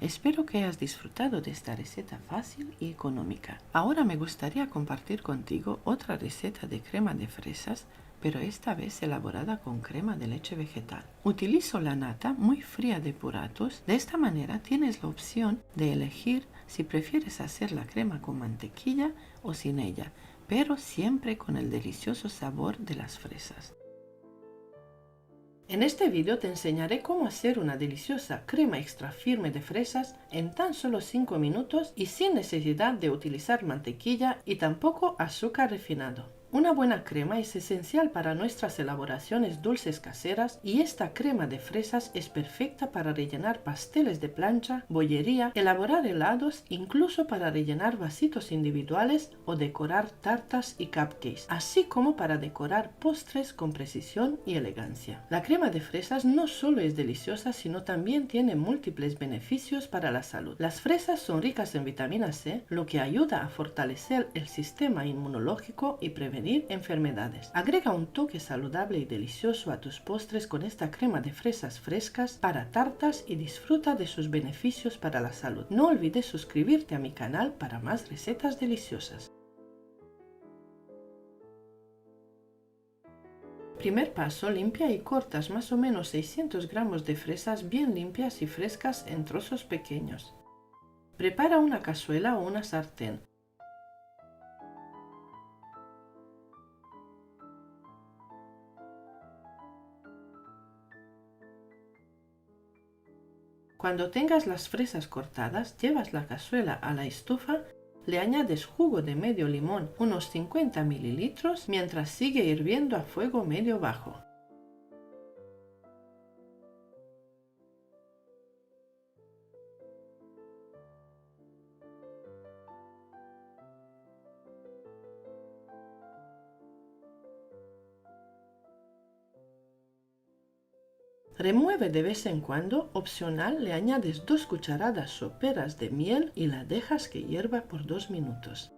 Espero que hayas disfrutado de esta receta fácil y económica. Ahora me gustaría compartir contigo otra receta de crema de fresas, pero esta vez elaborada con crema de leche vegetal. Utilizo la nata muy fría de Puratos. De esta manera tienes la opción de elegir si prefieres hacer la crema con mantequilla o sin ella, pero siempre con el delicioso sabor de las fresas. En este vídeo te enseñaré cómo hacer una deliciosa crema extra firme de fresas en tan solo 5 minutos y sin necesidad de utilizar mantequilla y tampoco azúcar refinado. Una buena crema es esencial para nuestras elaboraciones dulces caseras y esta crema de fresas es perfecta para rellenar pasteles de plancha, bollería, elaborar helados, incluso para rellenar vasitos individuales o decorar tartas y cupcakes, así como para decorar postres con precisión y elegancia. La crema de fresas no solo es deliciosa, sino también tiene múltiples beneficios para la salud. Las fresas son ricas en vitamina C, lo que ayuda a fortalecer el sistema inmunológico y prevenir enfermedades. Agrega un toque saludable y delicioso a tus postres con esta crema de fresas frescas para tartas y disfruta de sus beneficios para la salud. No olvides suscribirte a mi canal para más recetas deliciosas. Primer paso, limpia y cortas más o menos 600 gramos de fresas bien limpias y frescas en trozos pequeños. Prepara una cazuela o una sartén. Cuando tengas las fresas cortadas, llevas la cazuela a la estufa, le añades jugo de medio limón, unos 50 mililitros, mientras sigue hirviendo a fuego medio bajo. Remueve de vez en cuando, opcional, le añades 2 cucharadas soperas de miel y la dejas que hierva por 2 minutos.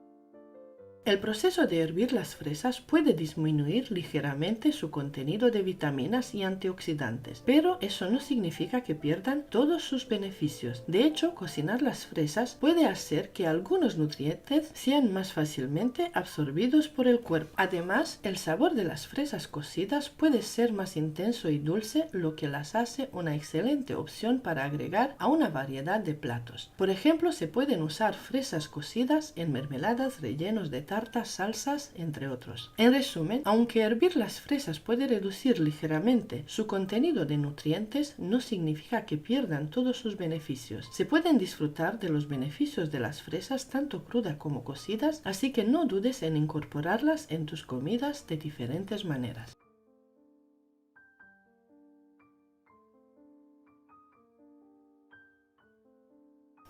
El proceso de hervir las fresas puede disminuir ligeramente su contenido de vitaminas y antioxidantes, pero eso no significa que pierdan todos sus beneficios. De hecho, cocinar las fresas puede hacer que algunos nutrientes sean más fácilmente absorbidos por el cuerpo. Además, el sabor de las fresas cocidas puede ser más intenso y dulce, lo que las hace una excelente opción para agregar a una variedad de platos. Por ejemplo, se pueden usar fresas cocidas en mermeladas, rellenos de tartas, salsas, entre otros. En resumen, aunque hervir las fresas puede reducir ligeramente su contenido de nutrientes, no significa que pierdan todos sus beneficios. Se pueden disfrutar de los beneficios de las fresas tanto crudas como cocidas, así que no dudes en incorporarlas en tus comidas de diferentes maneras.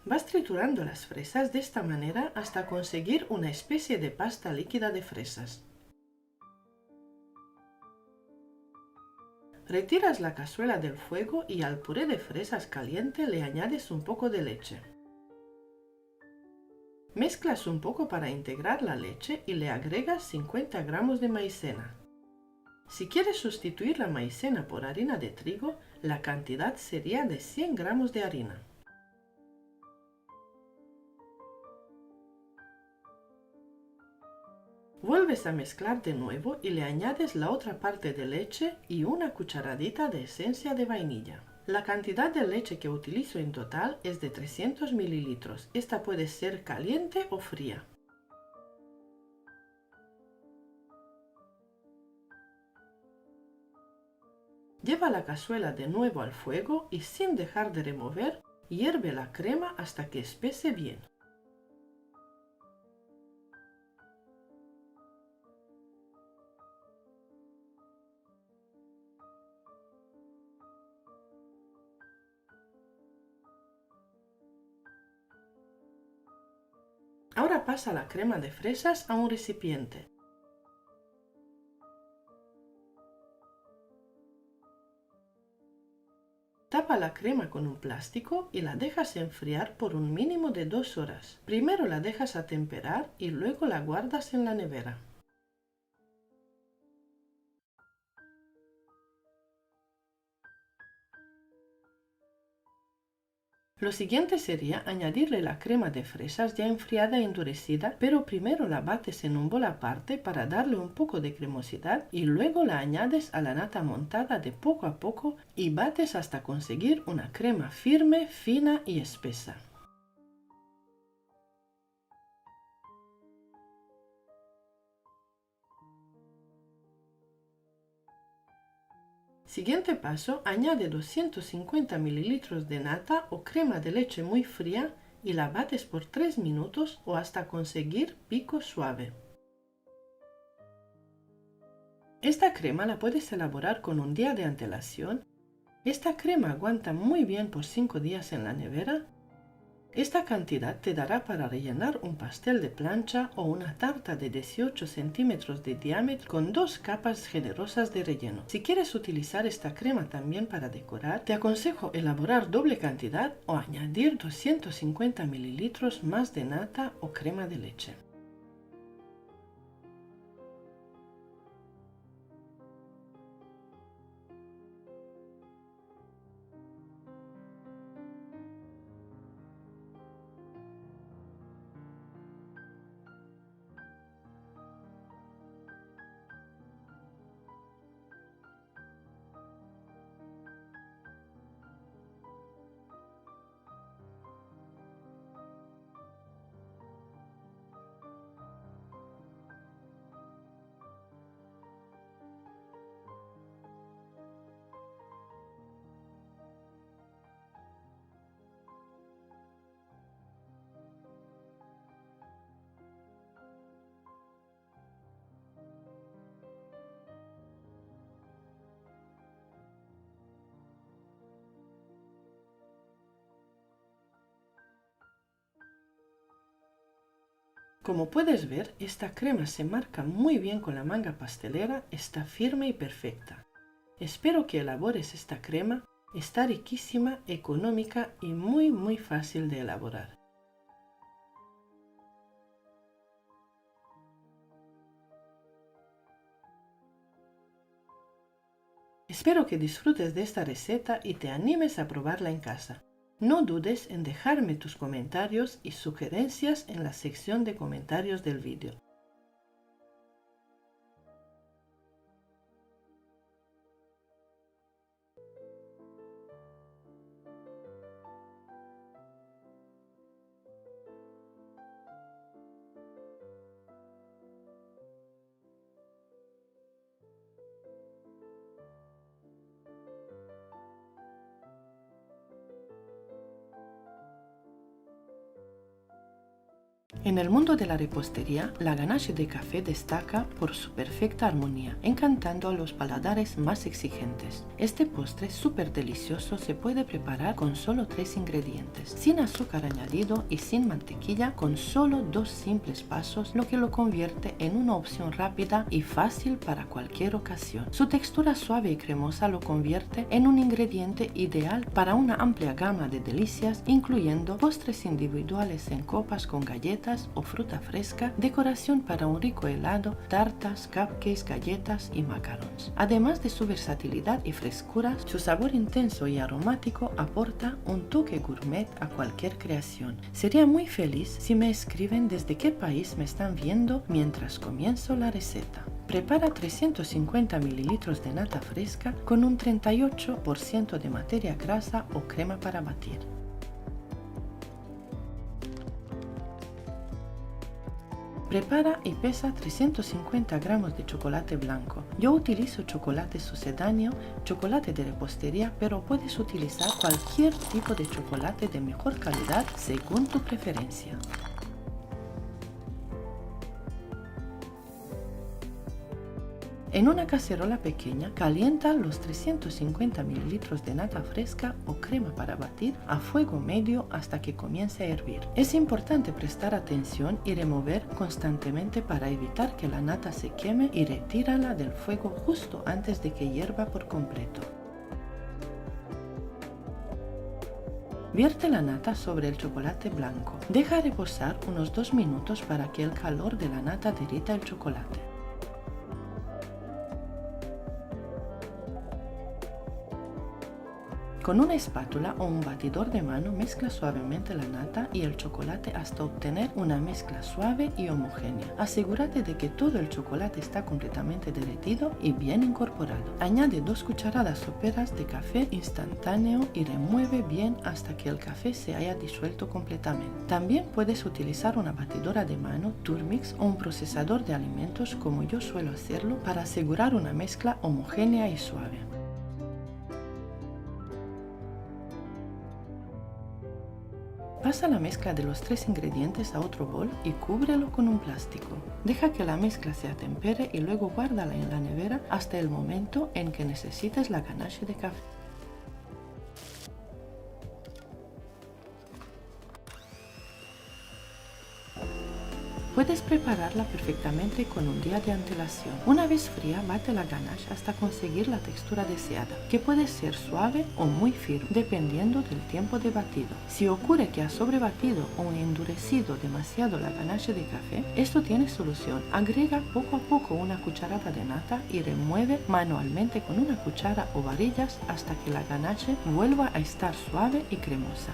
Vas triturando las fresas de esta manera hasta conseguir una especie de pasta líquida de fresas. Retiras la cazuela del fuego y al puré de fresas caliente le añades un poco de leche. Mezclas un poco para integrar la leche y le agregas 50 gramos de maicena. Si quieres sustituir la maicena por harina de trigo, la cantidad sería de 100 gramos de harina. Vuelves a mezclar de nuevo y le añades la otra parte de leche y una cucharadita de esencia de vainilla. La cantidad de leche que utilizo en total es de 300 mililitros. Esta puede ser caliente o fría. Lleva la cazuela de nuevo al fuego y sin dejar de remover, hierve la crema hasta que espese bien. Ahora pasa la crema de fresas a un recipiente. Tapa la crema con un plástico y la dejas enfriar por un mínimo de 2 horas. Primero la dejas atemperar y luego la guardas en la nevera. Lo siguiente sería añadirle la crema de fresas ya enfriada e endurecida, pero primero la bates en un bol aparte para darle un poco de cremosidad y luego la añades a la nata montada de poco a poco y bates hasta conseguir una crema firme, fina y espesa. Siguiente paso, añade 250 ml de nata o crema de leche muy fría y la bates por 3 minutos o hasta conseguir pico suave. Esta crema la puedes elaborar con un día de antelación. Esta crema aguanta muy bien por 5 días en la nevera. Esta cantidad te dará para rellenar un pastel de plancha o una tarta de 18 centímetros de diámetro con 2 capas generosas de relleno. Si quieres utilizar esta crema también para decorar, te aconsejo elaborar doble cantidad o añadir 250 mililitros más de nata o crema de leche. Como puedes ver, esta crema se marca muy bien con la manga pastelera, está firme y perfecta. Espero que elabores esta crema, está riquísima, económica y muy fácil de elaborar. Espero que disfrutes de esta receta y te animes a probarla en casa. No dudes en dejarme tus comentarios y sugerencias en la sección de comentarios del vídeo. En el mundo de la repostería, la ganache de café destaca por su perfecta armonía, encantando a los paladares más exigentes. Este postre súper delicioso se puede preparar con solo 3 ingredientes, sin azúcar añadido y sin mantequilla, con solo 2 simples pasos, lo que lo convierte en una opción rápida y fácil para cualquier ocasión. Su textura suave y cremosa lo convierte en un ingrediente ideal para una amplia gama de delicias, incluyendo postres individuales en copas con galletas o fruta fresca, decoración para un rico helado, tartas, cupcakes, galletas y macarons. Además de su versatilidad y frescura, su sabor intenso y aromático aporta un toque gourmet a cualquier creación. Sería muy feliz si me escriben desde qué país me están viendo mientras comienzo la receta. Prepara 350 ml de nata fresca con un 38% de materia grasa o crema para batir. Prepara y pesa 350 gramos de chocolate blanco. Yo utilizo chocolate sucedáneo, chocolate de repostería, pero puedes utilizar cualquier tipo de chocolate de mejor calidad según tu preferencia. En una cacerola pequeña, calienta los 350 ml de nata fresca o crema para batir a fuego medio hasta que comience a hervir. Es importante prestar atención y remover constantemente para evitar que la nata se queme y retírala del fuego justo antes de que hierva por completo. Vierte la nata sobre el chocolate blanco. Deja reposar unos 2 minutos para que el calor de la nata derrita el chocolate. Con una espátula o un batidor de mano mezcla suavemente la nata y el chocolate hasta obtener una mezcla suave y homogénea. Asegúrate de que todo el chocolate está completamente derretido y bien incorporado. Añade 2 cucharadas soperas de café instantáneo y remueve bien hasta que el café se haya disuelto completamente. También puedes utilizar una batidora de mano, Turmix o un procesador de alimentos como yo suelo hacerlo para asegurar una mezcla homogénea y suave. Pasa la mezcla de los 3 ingredientes a otro bol y cúbrelo con un plástico. Deja que la mezcla se atempere y luego guárdala en la nevera hasta el momento en que necesites la ganache de café. Puedes prepararla perfectamente con un día de antelación. Una vez fría, bate la ganache hasta conseguir la textura deseada, que puede ser suave o muy firme, dependiendo del tiempo de batido. Si ocurre que has sobrebatido o endurecido demasiado la ganache de café, esto tiene solución. Agrega poco a poco una cucharada de nata y remueve manualmente con una cuchara o varillas hasta que la ganache vuelva a estar suave y cremosa.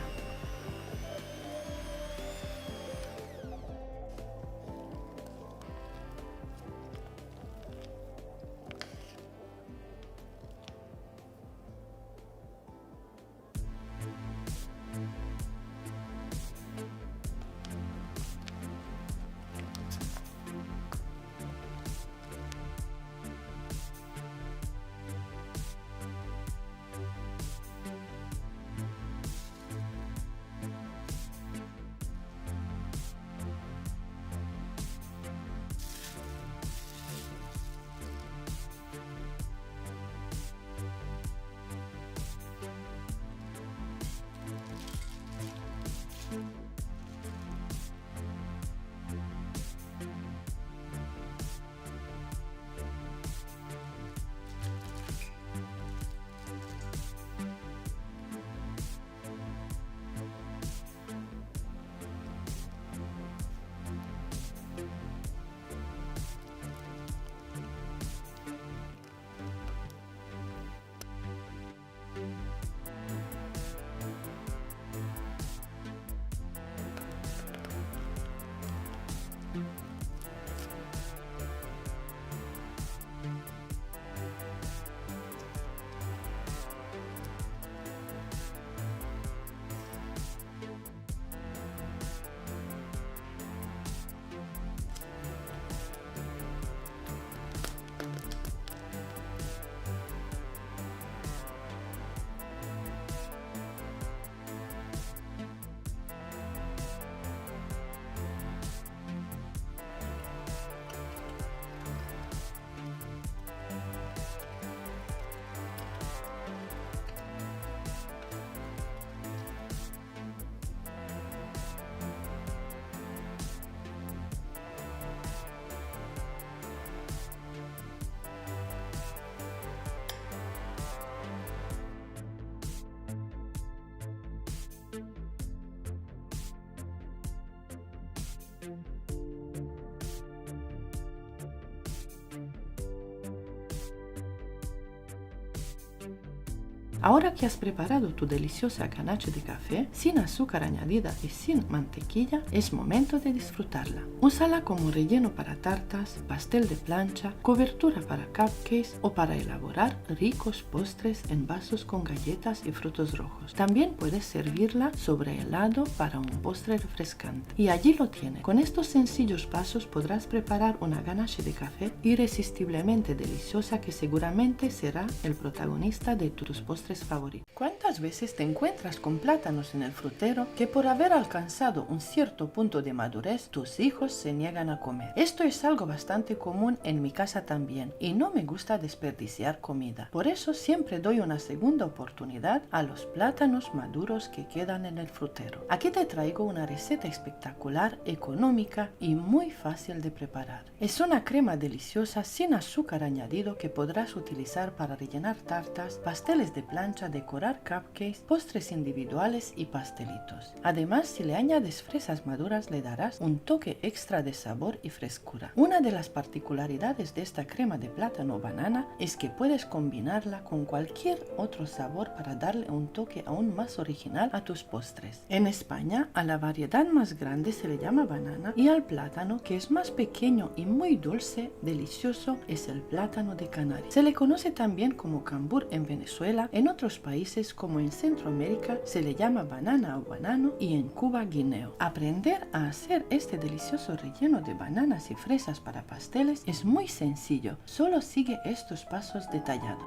Ahora que has preparado tu deliciosa ganache de café, sin azúcar añadida y sin mantequilla, es momento de disfrutarla. Úsala como relleno para tartas, pastel de plancha, cobertura para cupcakes o para elaborar ricos postres en vasos con galletas y frutos rojos. También puedes servirla sobre helado para un postre refrescante. Y allí lo tienes. Con estos sencillos pasos podrás preparar una ganache de café irresistiblemente deliciosa que seguramente será el protagonista de tus postres favoritos. ¿Cuántas veces te encuentras con plátanos en el frutero que por haber alcanzado un cierto punto de madurez tus hijos se niegan a comer? Esto es algo bastante común en mi casa también y no me gusta desperdiciar comida. Por eso siempre doy una segunda oportunidad a los plátanos maduros que quedan en el frutero. Aquí te traigo una receta espectacular, económica y muy fácil de preparar. Es una crema deliciosa sin azúcar añadido que podrás utilizar para rellenar tartas, pasteles de plátano plancha decorar cupcakes, postres individuales y pastelitos. Además, si le añades fresas maduras le darás un toque extra de sabor y frescura. Una de las particularidades de esta crema de plátano banana es que puedes combinarla con cualquier otro sabor para darle un toque aún más original a tus postres. En España, a la variedad más grande se le llama banana y al plátano, que es más pequeño y muy dulce, delicioso, es el plátano de Canarias. Se le conoce también como cambur en Venezuela, en otros países como en Centroamérica se le llama banana o banano y en Cuba guineo. Aprender a hacer este delicioso relleno de bananas y fresas para pasteles es muy sencillo, solo sigue estos pasos detallados.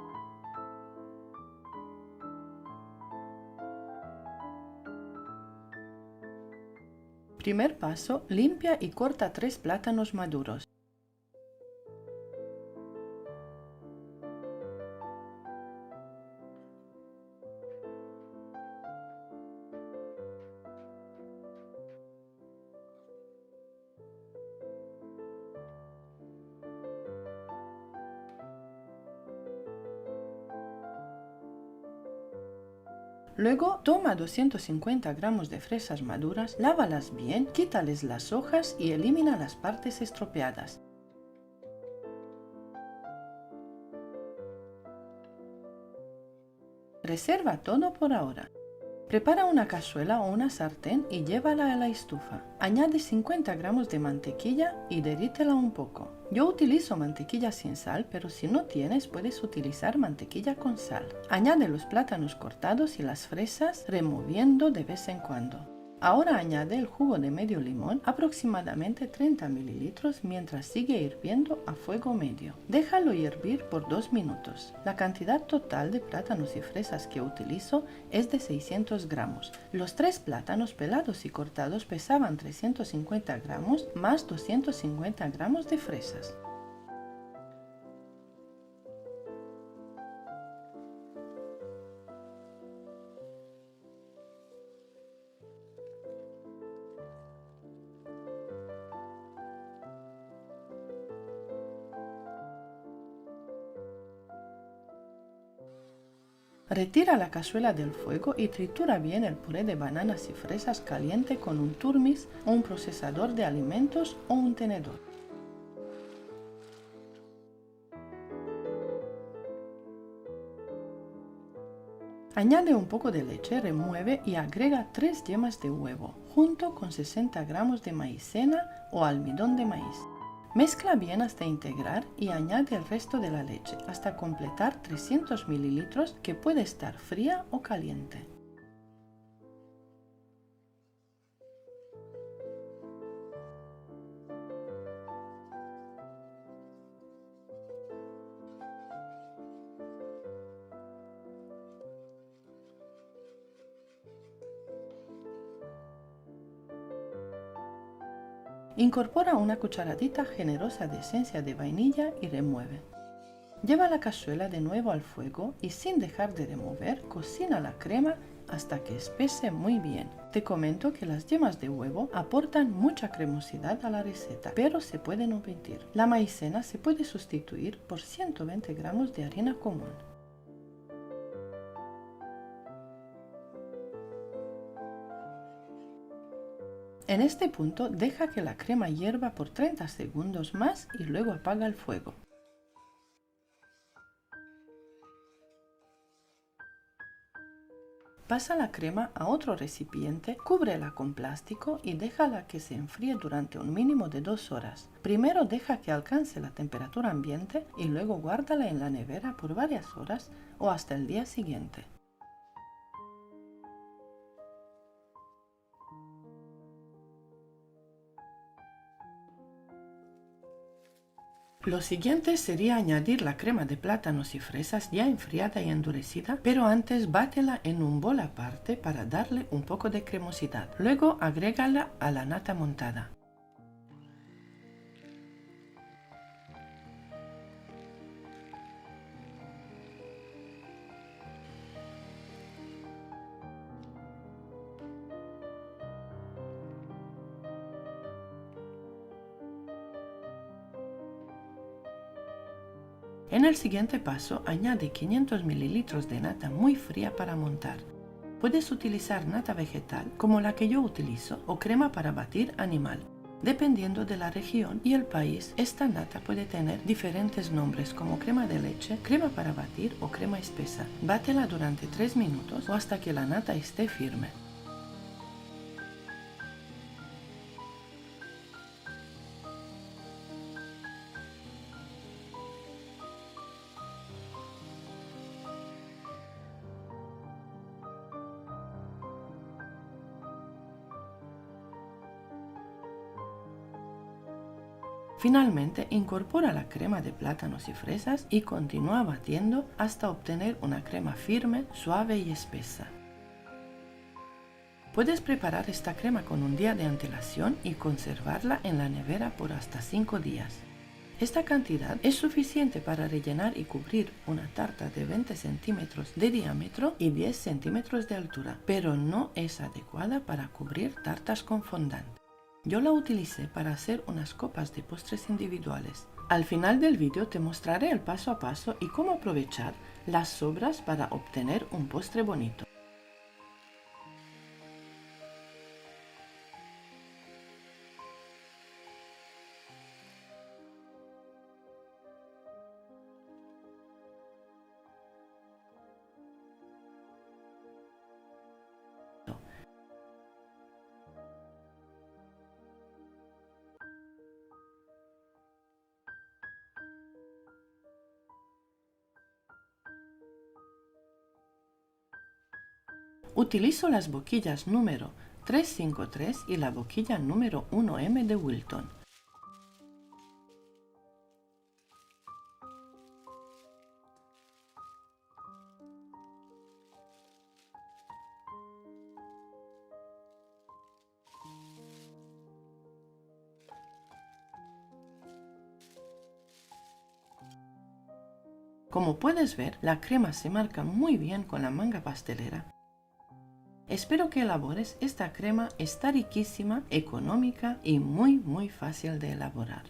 Primer paso, limpia y corta 3 plátanos maduros. Luego, toma 250 gramos de fresas maduras, lávalas bien, quítales las hojas y elimina las partes estropeadas. Reserva todo por ahora. Prepara una cazuela o una sartén y llévala a la estufa. Añade 50 gramos de mantequilla y derrítela un poco. Yo utilizo mantequilla sin sal, pero si no tienes puedes utilizar mantequilla con sal. Añade los plátanos cortados y las fresas, removiendo de vez en cuando. Ahora añade el jugo de medio limón, aproximadamente 30 mililitros, mientras sigue hirviendo a fuego medio. Déjalo hervir por 2 minutos. La cantidad total de plátanos y fresas que utilizo es de 600 gramos. Los 3 plátanos pelados y cortados pesaban 350 gramos más 250 gramos de fresas. Retira la cazuela del fuego y tritura bien el puré de bananas y fresas caliente con un turmis, un procesador de alimentos o un tenedor. Añade un poco de leche, remueve y agrega 3 yemas de huevo, junto con 60 gramos de maicena o almidón de maíz. Mezcla bien hasta integrar y añade el resto de la leche hasta completar 300 mililitros, que puede estar fría o caliente. Incorpora una cucharadita generosa de esencia de vainilla y remueve. Lleva la cazuela de nuevo al fuego y sin dejar de remover, cocina la crema hasta que espese muy bien. Te comento que las yemas de huevo aportan mucha cremosidad a la receta, pero se pueden omitir. La maicena se puede sustituir por 120 gramos de harina común. En este punto deja que la crema hierva por 30 segundos más y luego apaga el fuego. Pasa la crema a otro recipiente, cúbrela con plástico y déjala que se enfríe durante un mínimo de 2 horas. Primero deja que alcance la temperatura ambiente y luego guárdala en la nevera por varias horas o hasta el día siguiente. Lo siguiente sería añadir la crema de plátanos y fresas ya enfriada y endurecida, pero antes bátela en un bol aparte para darle un poco de cremosidad. Luego agrégala a la nata montada. En el siguiente paso, añade 500 ml de nata muy fría para montar. Puedes utilizar nata vegetal como la que yo utilizo o crema para batir animal. Dependiendo de la región y el país, esta nata puede tener diferentes nombres como crema de leche, crema para batir o crema espesa. Bátela durante 3 minutos o hasta que la nata esté firme. Finalmente, incorpora la crema de plátanos y fresas y continúa batiendo hasta obtener una crema firme, suave y espesa. Puedes preparar esta crema con un día de antelación y conservarla en la nevera por hasta 5 días. Esta cantidad es suficiente para rellenar y cubrir una tarta de 20 centímetros de diámetro y 10 centímetros de altura, pero no es adecuada para cubrir tartas con fondant. Yo la utilicé para hacer unas copas de postres individuales. Al final del vídeo te mostraré el paso a paso y cómo aprovechar las sobras para obtener un postre bonito. Utilizo las boquillas número 353 y la boquilla número 1M de Wilton. Como puedes ver, la crema se marca muy bien con la manga pastelera. Espero que elabores esta crema, está riquísima, económica y muy fácil de elaborar.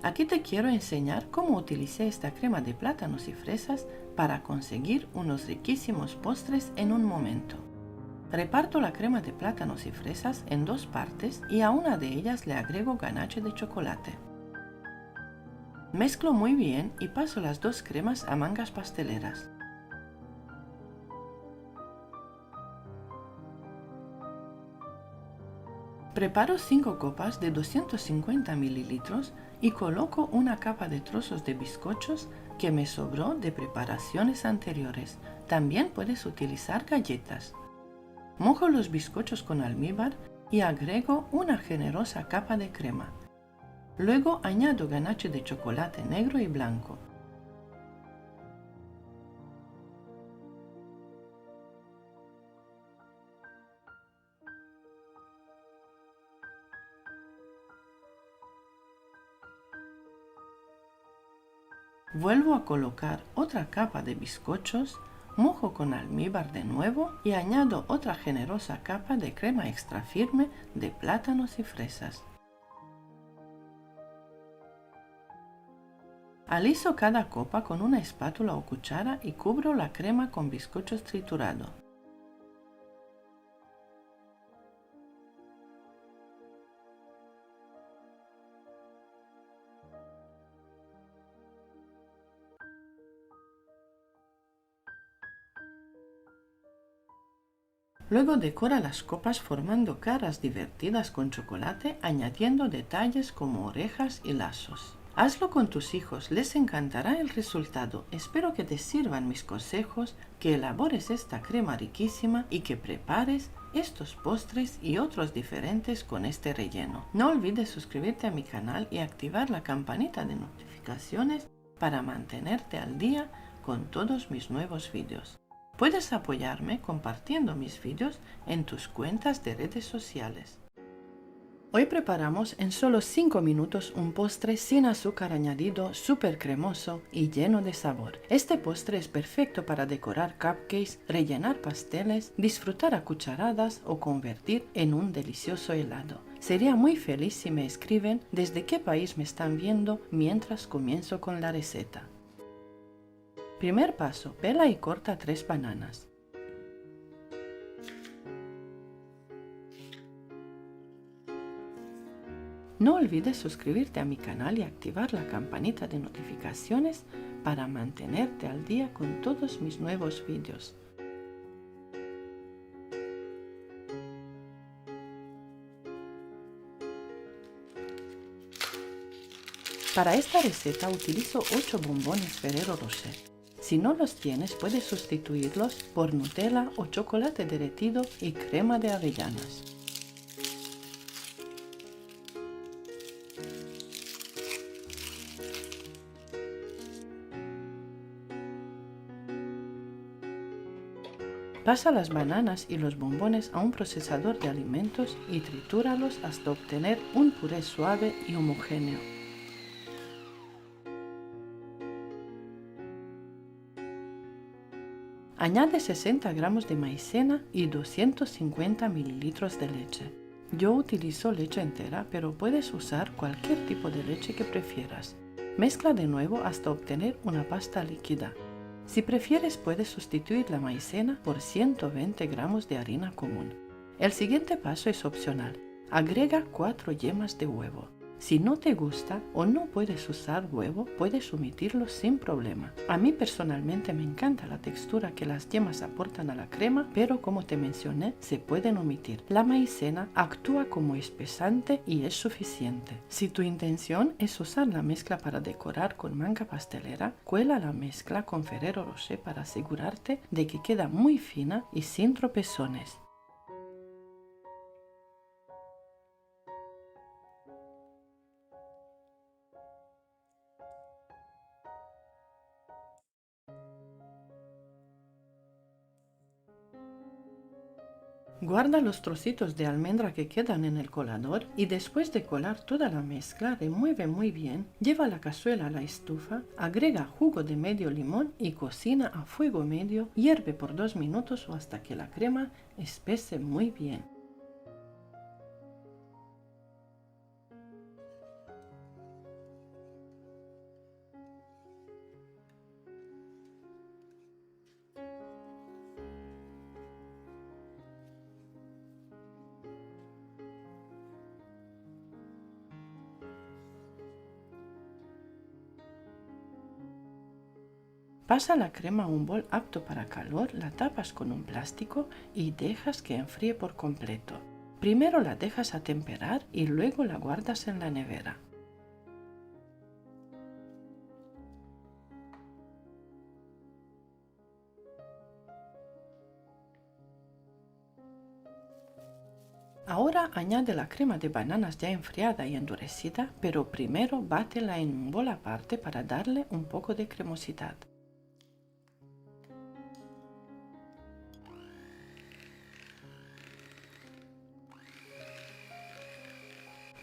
Aquí te quiero enseñar cómo utilicé esta crema de plátanos y fresas para conseguir unos riquísimos postres en un momento. Reparto la crema de plátanos y fresas en 2 partes y a una de ellas le agrego ganache de chocolate. Mezclo muy bien y paso las 2 cremas a mangas pasteleras. Preparo 5 copas de 250 ml y coloco una capa de trozos de bizcochos que me sobró de preparaciones anteriores. También puedes utilizar galletas. Mojo los bizcochos con almíbar y agrego una generosa capa de crema. Luego añado ganache de chocolate negro y blanco. Vuelvo a colocar otra capa de bizcochos, mojo con almíbar de nuevo y añado otra generosa capa de crema extra firme de plátanos y fresas. Aliso cada copa con una espátula o cuchara y cubro la crema con bizcochos triturados. Luego decora las copas formando caras divertidas con chocolate, añadiendo detalles como orejas y lazos. Hazlo con tus hijos, les encantará el resultado. Espero que te sirvan mis consejos, que elabores esta crema riquísima y que prepares estos postres y otros diferentes con este relleno. No olvides suscribirte a mi canal y activar la campanita de notificaciones para mantenerte al día con todos mis nuevos vídeos. Puedes apoyarme compartiendo mis vídeos en tus cuentas de redes sociales. Hoy preparamos en solo 5 minutos un postre sin azúcar añadido, súper cremoso y lleno de sabor. Este postre es perfecto para decorar cupcakes, rellenar pasteles, disfrutar a cucharadas o convertir en un delicioso helado. Sería muy feliz si me escriben desde qué país me están viendo mientras comienzo con la receta. Primer paso, pela y corta 3 bananas. No olvides suscribirte a mi canal y activar la campanita de notificaciones para mantenerte al día con todos mis nuevos vídeos. Para esta receta utilizo 8 bombones Ferrero Rocher. Si no los tienes, puedes sustituirlos por Nutella o chocolate derretido y crema de avellanas. Pasa las bananas y los bombones a un procesador de alimentos y tritúralos hasta obtener un puré suave y homogéneo. Añade 60 gramos de maicena y 250 mililitros de leche. Yo utilizo leche entera, pero puedes usar cualquier tipo de leche que prefieras. Mezcla de nuevo hasta obtener una pasta líquida. Si prefieres, puedes sustituir la maicena por 120 gramos de harina común. El siguiente paso es opcional. Agrega 4 yemas de huevo. Si no te gusta o no puedes usar huevo, puedes omitirlo sin problema. A mí personalmente me encanta la textura que las yemas aportan a la crema, pero como te mencioné, se pueden omitir. La maicena actúa como espesante y es suficiente. Si tu intención es usar la mezcla para decorar con manga pastelera, cuela la mezcla con Ferrero Rocher para asegurarte de que queda muy fina y sin tropezones. Guarda los trocitos de almendra que quedan en el colador y después de colar toda la mezcla, remueve muy bien, lleva la cazuela a la estufa, agrega jugo de medio limón y cocina a fuego medio, hierve por 2 minutos o hasta que la crema espese muy bien. Pasa la crema a un bol apto para calor, la tapas con un plástico y dejas que enfríe por completo. Primero la dejas atemperar y luego la guardas en la nevera. Ahora añade la crema de bananas ya enfriada y endurecida, pero primero bátela en un bol aparte para darle un poco de cremosidad.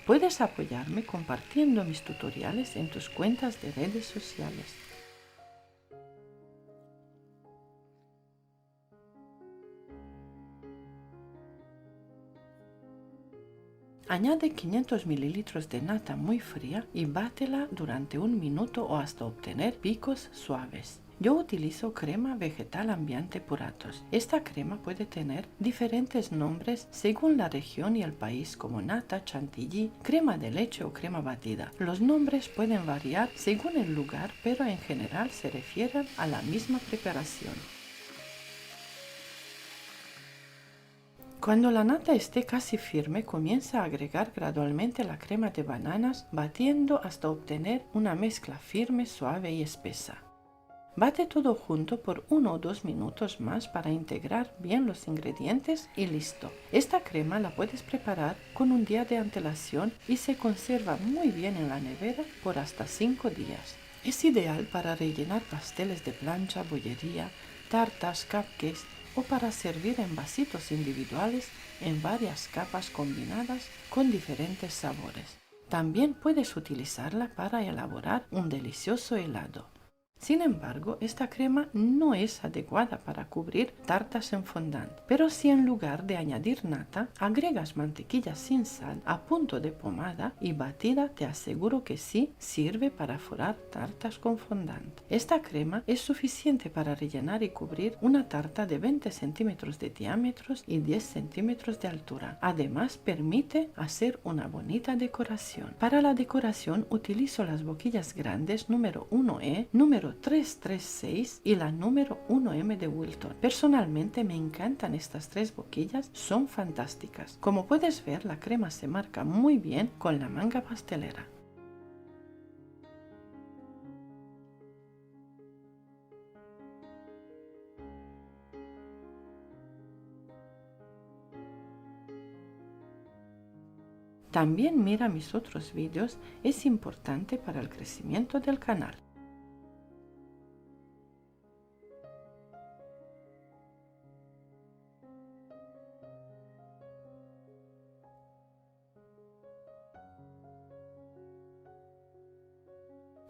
Puedes apoyarme compartiendo mis tutoriales en tus cuentas de redes sociales. Añade 500 mililitros de nata muy fría y bátela durante 1 minuto o hasta obtener picos suaves. Yo utilizo crema vegetal ambiente Puratos. Esta crema puede tener diferentes nombres según la región y el país, como nata, chantilly, crema de leche o crema batida. Los nombres pueden variar según el lugar, pero en general se refieren a la misma preparación. Cuando la nata esté casi firme, comienza a agregar gradualmente la crema de bananas, batiendo hasta obtener una mezcla firme, suave y espesa. Bate todo junto por 1 o 2 minutos más para integrar bien los ingredientes y listo. Esta crema la puedes preparar con un día de antelación y se conserva muy bien en la nevera por hasta 5 días. Es ideal para rellenar pasteles de plancha, bollería, tartas, cupcakes o para servir en vasitos individuales en varias capas combinadas con diferentes sabores. También puedes utilizarla para elaborar un delicioso helado. Sin embargo, esta crema no es adecuada para cubrir tartas en fondant, pero si en lugar de añadir nata, agregas mantequilla sin sal a punto de pomada y batida, te aseguro que sí sirve para forrar tartas con fondant. Esta crema es suficiente para rellenar y cubrir una tarta de 20 centímetros de diámetro y 10 centímetros de altura. Además, permite hacer una bonita decoración. Para la decoración utilizo las boquillas grandes número 1E, número 336 y la número 1M de Wilton. Personalmente me encantan estas tres boquillas, son fantásticas. Como puedes ver, la crema se marca muy bien con la manga pastelera. También mira mis otros vídeos, es importante para el crecimiento del canal.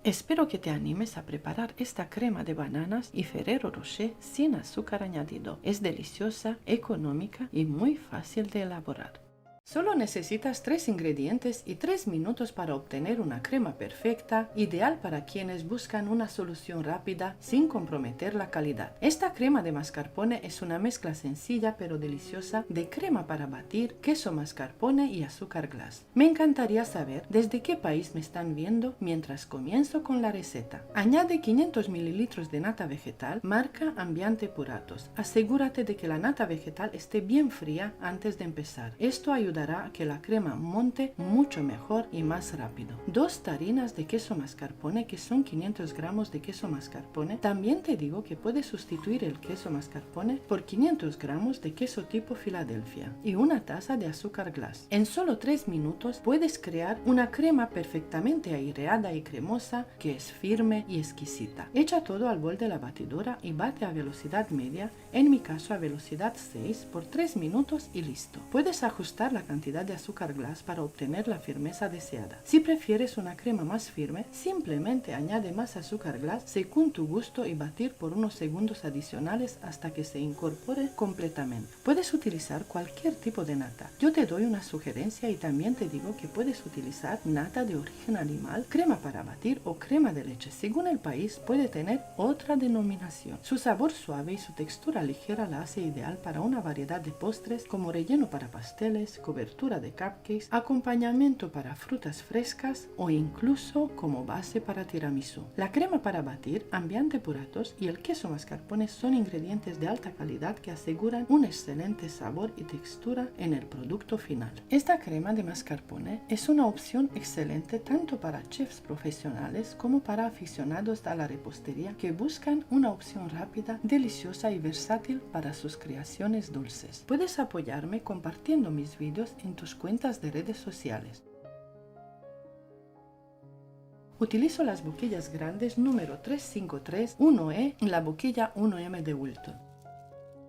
Espero que te animes a preparar esta crema de bananas y Ferrero Rocher sin azúcar añadido. Es deliciosa, económica y muy fácil de elaborar. Solo necesitas 3 ingredientes y 3 minutos para obtener una crema perfecta, ideal para quienes buscan una solución rápida sin comprometer la calidad. Esta crema de mascarpone es una mezcla sencilla pero deliciosa de crema para batir, queso mascarpone y azúcar glass. Me encantaría saber desde qué país me están viendo mientras comienzo con la receta. Añade 500 ml de nata vegetal, marca Ambiente Puratos. Asegúrate de que la nata vegetal esté bien fría antes de empezar. Esto ayudará a que la crema monte mucho mejor y más rápido. 2 tarinas de queso mascarpone, que son 500 gramos de queso mascarpone. También te digo que puedes sustituir el queso mascarpone por 500 gramos de queso tipo Filadelfia y una taza de azúcar glass. En solo 3 minutos puedes crear una crema perfectamente aireada y cremosa que es firme y exquisita. Echa todo al bol de la batidora y bate a velocidad media, en mi caso a velocidad 6, por 3 minutos y listo. Puedes ajustar la cantidad de azúcar glass para obtener la firmeza deseada. Si prefieres una crema más firme, simplemente añade más azúcar glass según tu gusto y batir por unos segundos adicionales hasta que se incorpore completamente. Puedes utilizar cualquier tipo de nata. Yo te doy una sugerencia y también te digo que puedes utilizar nata de origen animal, crema para batir o crema de leche. Según el país puede tener otra denominación. Su sabor suave y su textura ligera la hace ideal para una variedad de postres como relleno para pasteles, cobertura de cupcakes, acompañamiento para frutas frescas o incluso como base para tiramisú. La crema para batir, Ambiente Puratos y el queso mascarpone son ingredientes de alta calidad que aseguran un excelente sabor y textura en el producto final. Esta crema de mascarpone es una opción excelente tanto para chefs profesionales como para aficionados a la repostería que buscan una opción rápida, deliciosa y versátil para sus creaciones dulces. Puedes apoyarme compartiendo mis vídeos en tus cuentas de redes sociales. Utilizo las boquillas grandes número 353, 1E y la boquilla 1M de Wilton.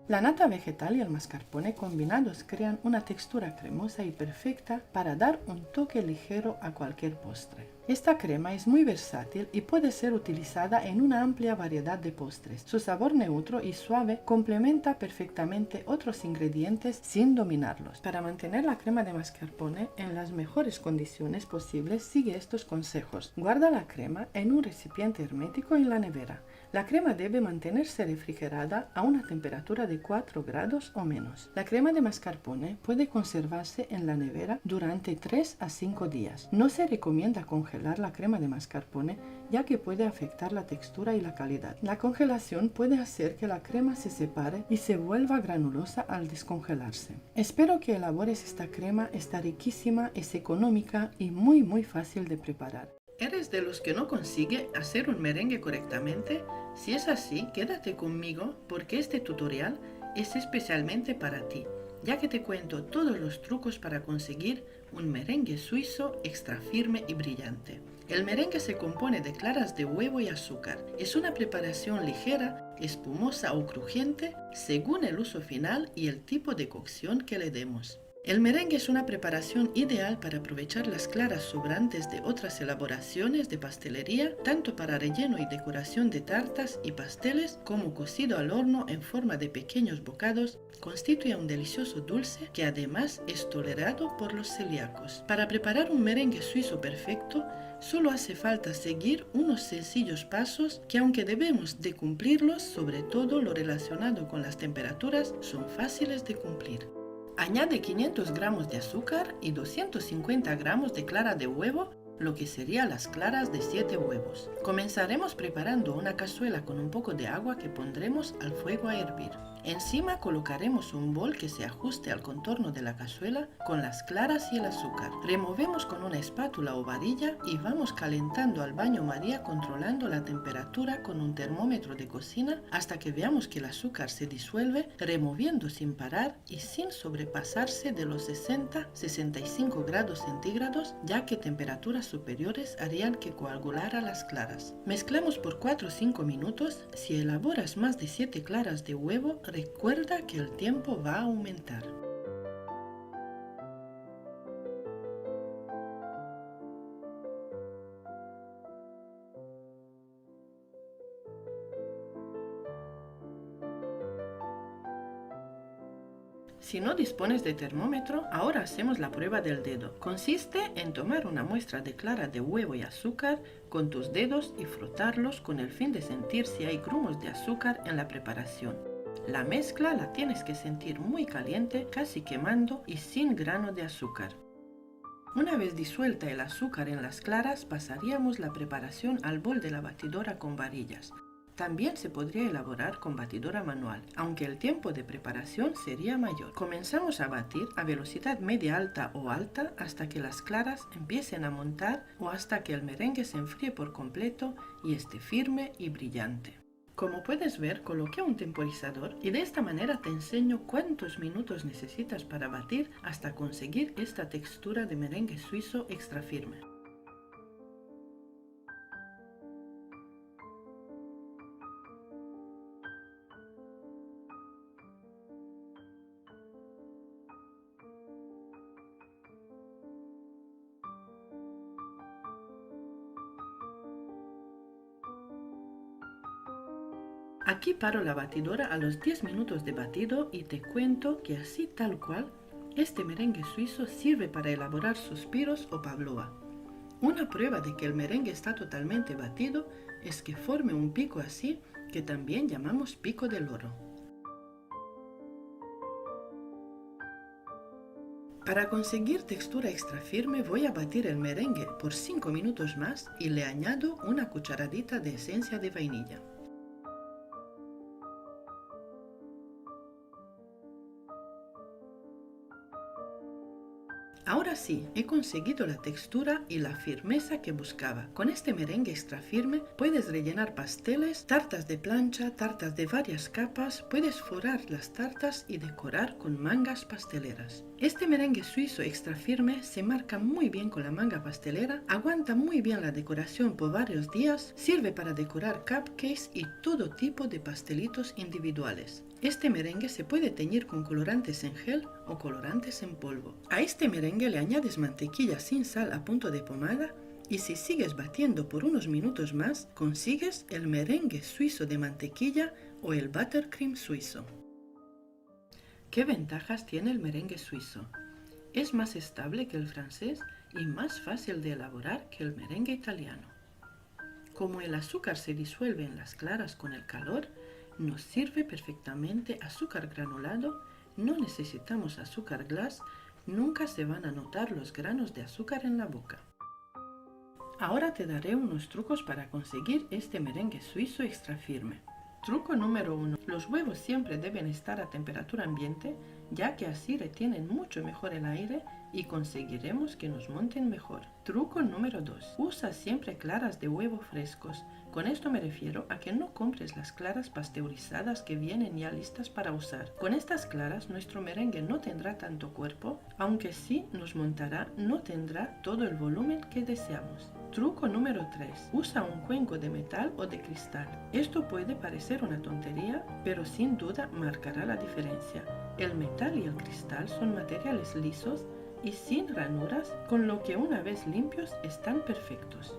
La nata vegetal y el mascarpone combinados crean una textura cremosa y perfecta para dar un toque ligero a cualquier postre. Esta crema es muy versátil y puede ser utilizada en una amplia variedad de postres. Su sabor neutro y suave complementa perfectamente otros ingredientes sin dominarlos. Para mantener la crema de mascarpone en las mejores condiciones posibles, sigue estos consejos. Guarda la crema en un recipiente hermético en la nevera. La crema debe mantenerse refrigerada a una temperatura de 4 grados o menos. La crema de mascarpone puede conservarse en la nevera durante 3 a 5 días. No se recomienda congelar la crema de mascarpone ya que puede afectar la textura y la calidad. La congelación puede hacer que la crema se separe y se vuelva granulosa al descongelarse. Espero que elabores esta crema, está riquísima, es económica y muy fácil de preparar. ¿Eres de los que no consigue hacer un merengue correctamente? Si es así, quédate conmigo porque este tutorial es especialmente para ti, ya que te cuento todos los trucos para conseguir un merengue suizo extra firme y brillante. El merengue se compone de claras de huevo y azúcar. Es una preparación ligera espumosa o crujiente, según el uso final y el tipo de cocción que le demos. El merengue es una preparación ideal para aprovechar las claras sobrantes de otras elaboraciones de pastelería, tanto para relleno y decoración de tartas y pasteles, como cocido al horno en forma de pequeños bocados, constituye un delicioso dulce que además es tolerado por los celíacos. Para preparar un merengue suizo perfecto, solo hace falta seguir unos sencillos pasos que, aunque debemos de cumplirlos, sobre todo lo relacionado con las temperaturas, son fáciles de cumplir. Añade 500 gramos de azúcar y 250 gramos de clara de huevo, lo que serían las claras de 7 huevos. Comenzaremos preparando una cazuela con un poco de agua que pondremos al fuego a hervir. Encima colocaremos un bol que se ajuste al contorno de la cazuela con las claras y el azúcar. Removemos con una espátula o varilla y vamos calentando al baño María controlando la temperatura con un termómetro de cocina hasta que veamos que el azúcar se disuelve, removiendo sin parar y sin sobrepasarse de los 60-65 grados centígrados, ya que temperaturas superiores harían que coagulara las claras. Mezclamos por 4 o 5 minutos. Si elaboras más de 7 claras de huevo, recuerda que el tiempo va a aumentar. Si no dispones de termómetro, ahora hacemos la prueba del dedo. Consiste en tomar una muestra de clara de huevo y azúcar con tus dedos y frotarlos con el fin de sentir si hay grumos de azúcar en la preparación. La mezcla la tienes que sentir muy caliente, casi quemando y sin grano de azúcar. Una vez disuelta el azúcar en las claras, pasaríamos la preparación al bol de la batidora con varillas. También se podría elaborar con batidora manual, aunque el tiempo de preparación sería mayor. Comenzamos a batir a velocidad media alta o alta hasta que las claras empiecen a montar o hasta que el merengue se enfríe por completo y esté firme y brillante. Como puedes ver, coloqué un temporizador y de esta manera te enseño cuántos minutos necesitas para batir hasta conseguir esta textura de merengue suizo extra firme. Aquí paro la batidora a los 10 minutos de batido y te cuento que así tal cual, este merengue suizo sirve para elaborar suspiros o pavlova. Una prueba de que el merengue está totalmente batido es que forme un pico así, que también llamamos pico del oro. Para conseguir textura extra firme voy a batir el merengue por 5 minutos más y le añado una cucharadita de esencia de vainilla. Ahora sí, he conseguido la textura y la firmeza que buscaba. Con este merengue extra firme puedes rellenar pasteles, tartas de plancha, tartas de varias capas, puedes forrar las tartas y decorar con mangas pasteleras. Este merengue suizo extra firme se marca muy bien con la manga pastelera, aguanta muy bien la decoración por varios días, sirve para decorar cupcakes y todo tipo de pastelitos individuales. Este merengue se puede teñir con colorantes en gel o colorantes en polvo. A este merengue le añades mantequilla sin sal a punto de pomada y si sigues batiendo por unos minutos más, consigues el merengue suizo de mantequilla o el buttercream suizo. ¿Qué ventajas tiene el merengue suizo? Es más estable que el francés y más fácil de elaborar que el merengue italiano. Como el azúcar se disuelve en las claras con el calor, nos sirve perfectamente azúcar granulado, no necesitamos azúcar glass, nunca se van a notar los granos de azúcar en la boca. Ahora te daré unos trucos para conseguir este merengue suizo extra firme. Truco número 1. Los huevos siempre deben estar a temperatura ambiente, ya que así retienen mucho mejor el aire y conseguiremos que nos monten mejor. Truco número 2. Usa siempre claras de huevo frescos. Con esto me refiero a que no compres las claras pasteurizadas que vienen ya listas para usar. Con estas claras nuestro merengue no tendrá tanto cuerpo, aunque sí nos montará, no tendrá todo el volumen que deseamos. Truco número 3. Usa un cuenco de metal o de cristal. Esto puede parecer una tontería, pero sin duda marcará la diferencia. El metal y el cristal son materiales lisos y sin ranuras, con lo que una vez limpios están perfectos.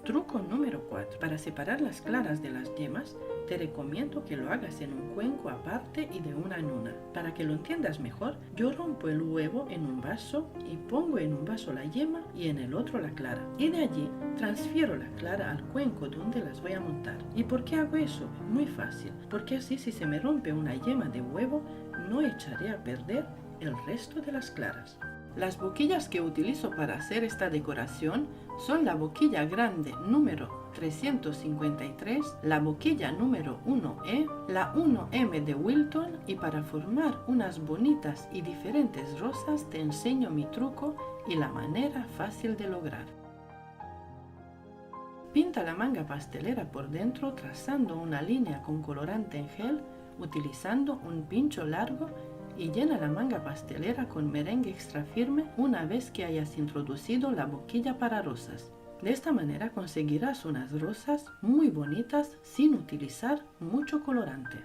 Truco número 4. Para separar las claras de las yemas, te recomiendo que lo hagas en un cuenco aparte y de una en una. Para que lo entiendas mejor, yo rompo el huevo en un vaso y pongo en un vaso la yema y en el otro la clara. Y de allí transfiero la clara al cuenco donde las voy a montar. ¿Y por qué hago eso? Muy fácil, porque así si se me rompe una yema de huevo, no echaré a perder el resto de las claras. Las boquillas que utilizo para hacer esta decoración son la boquilla grande número 353, la boquilla número 1E, la 1M de Wilton, y para formar unas bonitas y diferentes rosas te enseño mi truco y la manera fácil de lograr. Pinta la manga pastelera por dentro trazando una línea con colorante en gel utilizando un pincho largo y llena la manga pastelera con merengue extra firme una vez que hayas introducido la boquilla para rosas. De esta manera conseguirás unas rosas muy bonitas sin utilizar mucho colorante.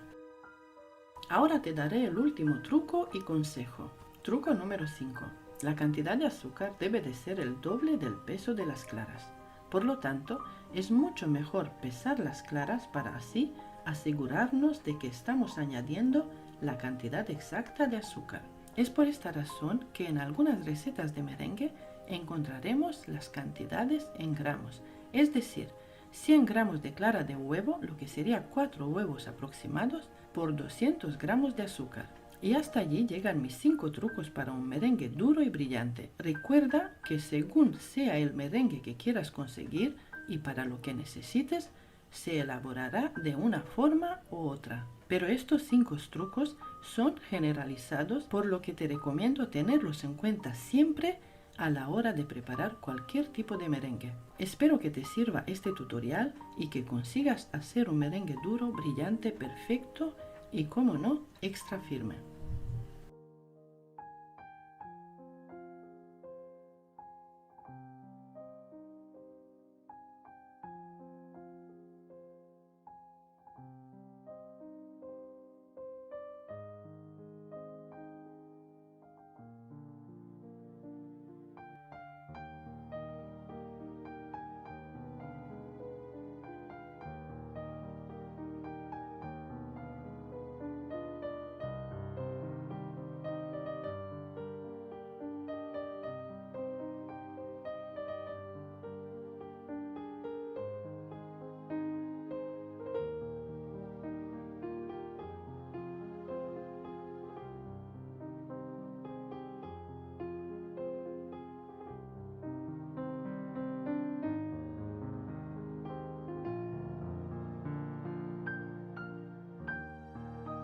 Ahora te daré el último truco y consejo. Truco número 5. La cantidad de azúcar debe de ser el doble del peso de las claras. Por lo tanto, es mucho mejor pesar las claras para así asegurarnos de que estamos añadiendo la cantidad exacta de azúcar. Es por esta razón que en algunas recetas de merengue encontraremos las cantidades en gramos, es decir, 100 gramos de clara de huevo, lo que sería 4 huevos aproximados, por 200 gramos de azúcar. Y hasta allí llegan mis 5 trucos para un merengue duro y brillante. Recuerda que según sea el merengue que quieras conseguir y para lo que necesites, se elaborará de una forma u otra. Pero estos 5 trucos son generalizados, por lo que te recomiendo tenerlos en cuenta siempre a la hora de preparar cualquier tipo de merengue. Espero que te sirva este tutorial y que consigas hacer un merengue duro, brillante, perfecto y, como no, extra firme.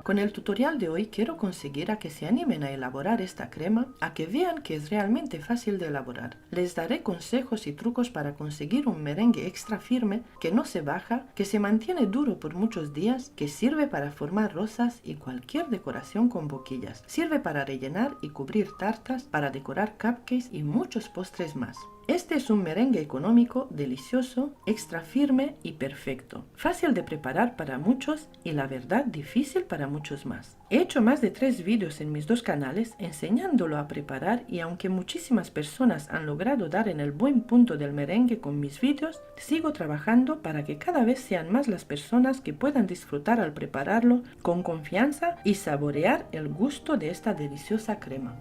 Con el tutorial de hoy quiero conseguir a que se animen a elaborar esta crema, a que vean que es realmente fácil de elaborar. Les daré consejos y trucos para conseguir un merengue extra firme, que no se baja, que se mantiene duro por muchos días, que sirve para formar rosas y cualquier decoración con boquillas. Sirve para rellenar y cubrir tartas, para decorar cupcakes y muchos postres más. Este es un merengue económico, delicioso, extra firme y perfecto. Fácil de preparar para muchos y la verdad difícil para muchos más. He hecho más de 3 vídeos en mis 2 canales enseñándolo a preparar y aunque muchísimas personas han logrado dar en el buen punto del merengue con mis vídeos, sigo trabajando para que cada vez sean más las personas que puedan disfrutar al prepararlo con confianza y saborear el gusto de esta deliciosa crema.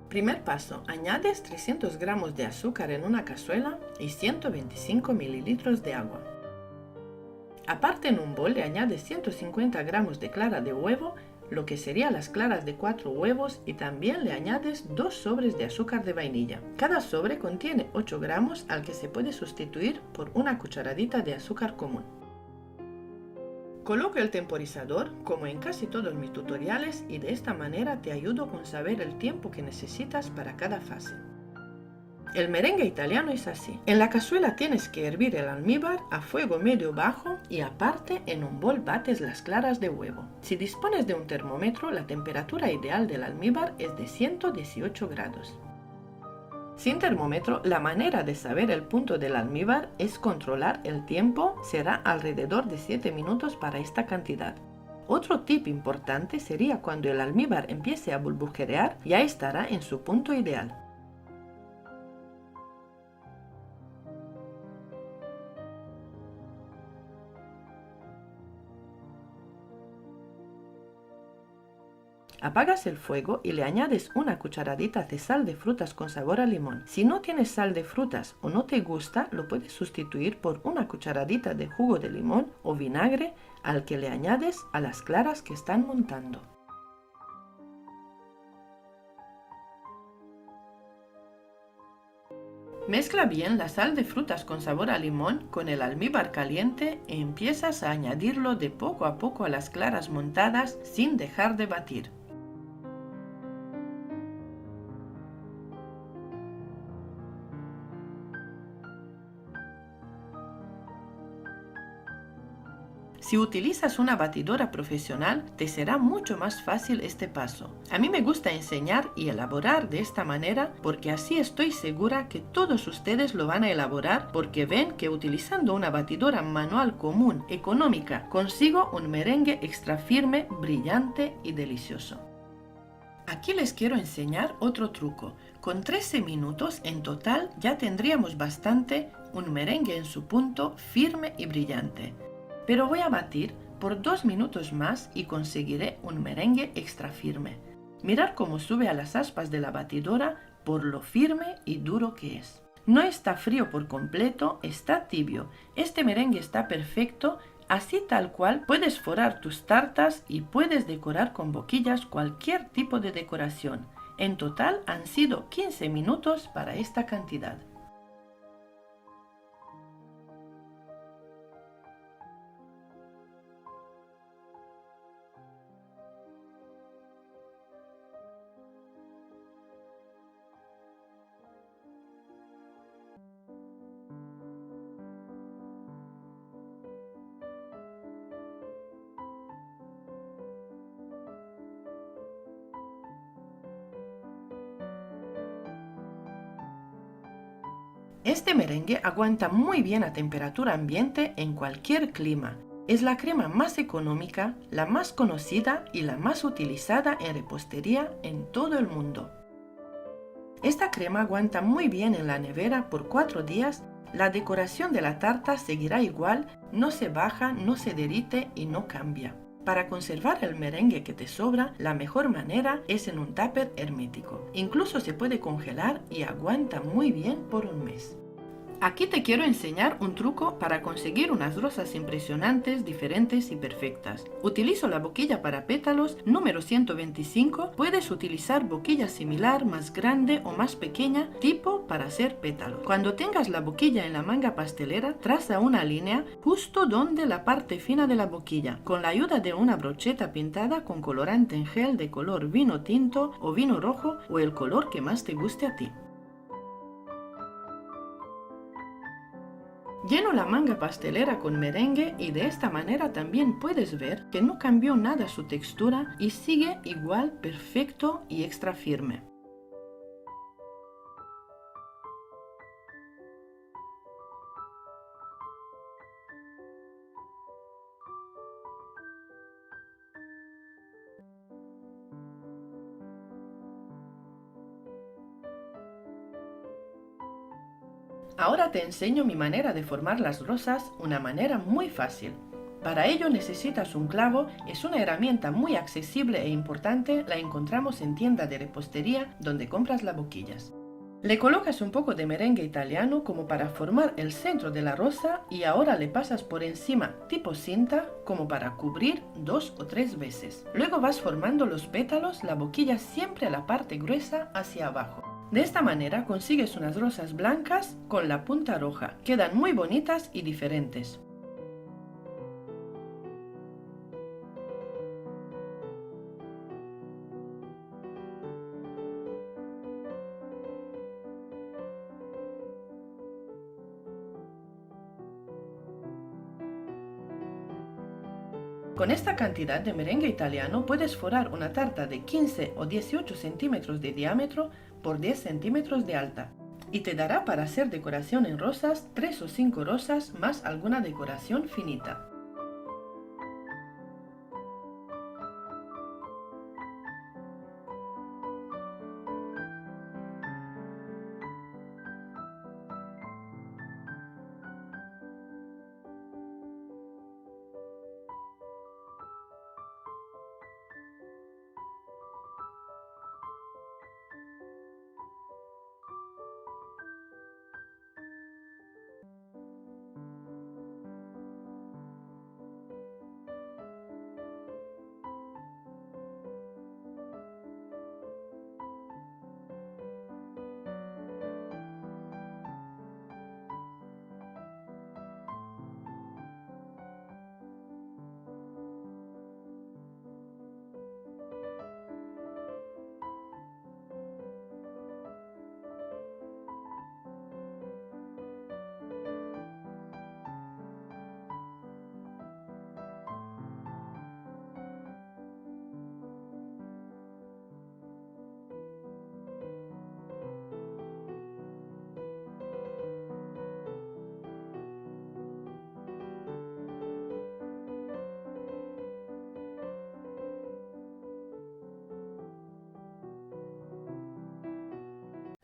Primer paso, añades 300 gramos de azúcar en una cazuela y 125 mililitros de agua. Aparte, en un bol le añades 150 gramos de clara de huevo, lo que serían las claras de 4 huevos, y también le añades 2 sobres de azúcar de vainilla. Cada sobre contiene 8 gramos al que se puede sustituir por una cucharadita de azúcar común. Coloco el temporizador, como en casi todos mis tutoriales, y de esta manera te ayudo con saber el tiempo que necesitas para cada fase. El merengue italiano es así. En la cazuela tienes que hervir el almíbar a fuego medio bajo y aparte en un bol bates las claras de huevo. Si dispones de un termómetro, la temperatura ideal del almíbar es de 118 grados. Sin termómetro, la manera de saber el punto del almíbar es controlar el tiempo, será alrededor de 7 minutos para esta cantidad. Otro tip importante sería cuando el almíbar empiece a burbujear, ya estará en su punto ideal. Apagas el fuego y le añades una cucharadita de sal de frutas con sabor a limón. Si no tienes sal de frutas o no te gusta, lo puedes sustituir por una cucharadita de jugo de limón o vinagre al que le añades a las claras que están montando. Mezcla bien la sal de frutas con sabor a limón con el almíbar caliente y empiezas a añadirlo de poco a poco a las claras montadas sin dejar de batir. Si utilizas una batidora profesional, te será mucho más fácil este paso. A mí me gusta enseñar y elaborar de esta manera porque así estoy segura que todos ustedes lo van a elaborar porque ven que utilizando una batidora manual común, económica, consigo un merengue extra firme, brillante y delicioso. Aquí les quiero enseñar otro truco. Con 13 minutos en total ya tendríamos bastante un merengue en su punto firme y brillante. Pero voy a batir por 2 minutos más y conseguiré un merengue extra firme. Mirad cómo sube a las aspas de la batidora por lo firme y duro que es. No está frío por completo, está tibio. Este merengue está perfecto, así tal cual puedes forrar tus tartas y puedes decorar con boquillas cualquier tipo de decoración. En total han sido 15 minutos para esta cantidad. Este merengue aguanta muy bien a temperatura ambiente en cualquier clima. Es la crema más económica, la más conocida y la más utilizada en repostería en todo el mundo. Esta crema aguanta muy bien en la nevera por 4 días. La decoración de la tarta seguirá igual, no se baja, no se derrite y no cambia. Para conservar el merengue que te sobra, la mejor manera es en un tupper hermético. Incluso se puede congelar y aguanta muy bien por un mes. Aquí te quiero enseñar un truco para conseguir unas rosas impresionantes, diferentes y perfectas. Utilizo la boquilla para pétalos número 125. Puedes utilizar boquilla similar, más grande o más pequeña, tipo para hacer pétalos. Cuando tengas la boquilla en la manga pastelera, traza una línea justo donde la parte fina de la boquilla, con la ayuda de una brocheta pintada con colorante en gel de color vino tinto o vino rojo o el color que más te guste a ti. Lleno la manga pastelera con merengue y de esta manera también puedes ver que no cambió nada su textura y sigue igual perfecto y extra firme. Ahora te enseño mi manera de formar las rosas, una manera muy fácil. Para ello necesitas un clavo, es una herramienta muy accesible e importante, la encontramos en tienda de repostería donde compras las boquillas. Le colocas un poco de merengue italiano como para formar el centro de la rosa y ahora le pasas por encima tipo cinta como para cubrir 2 o 3 veces. Luego vas formando los pétalos, la boquilla siempre a la parte gruesa hacia abajo. De esta manera consigues unas rosas blancas con la punta roja. Quedan muy bonitas y diferentes. Con esta cantidad de merengue italiano puedes forrar una tarta de 15 o 18 centímetros de diámetro por 10 centímetros de alta. y te dará para hacer decoración en rosas 3 o 5 rosas más alguna decoración finita.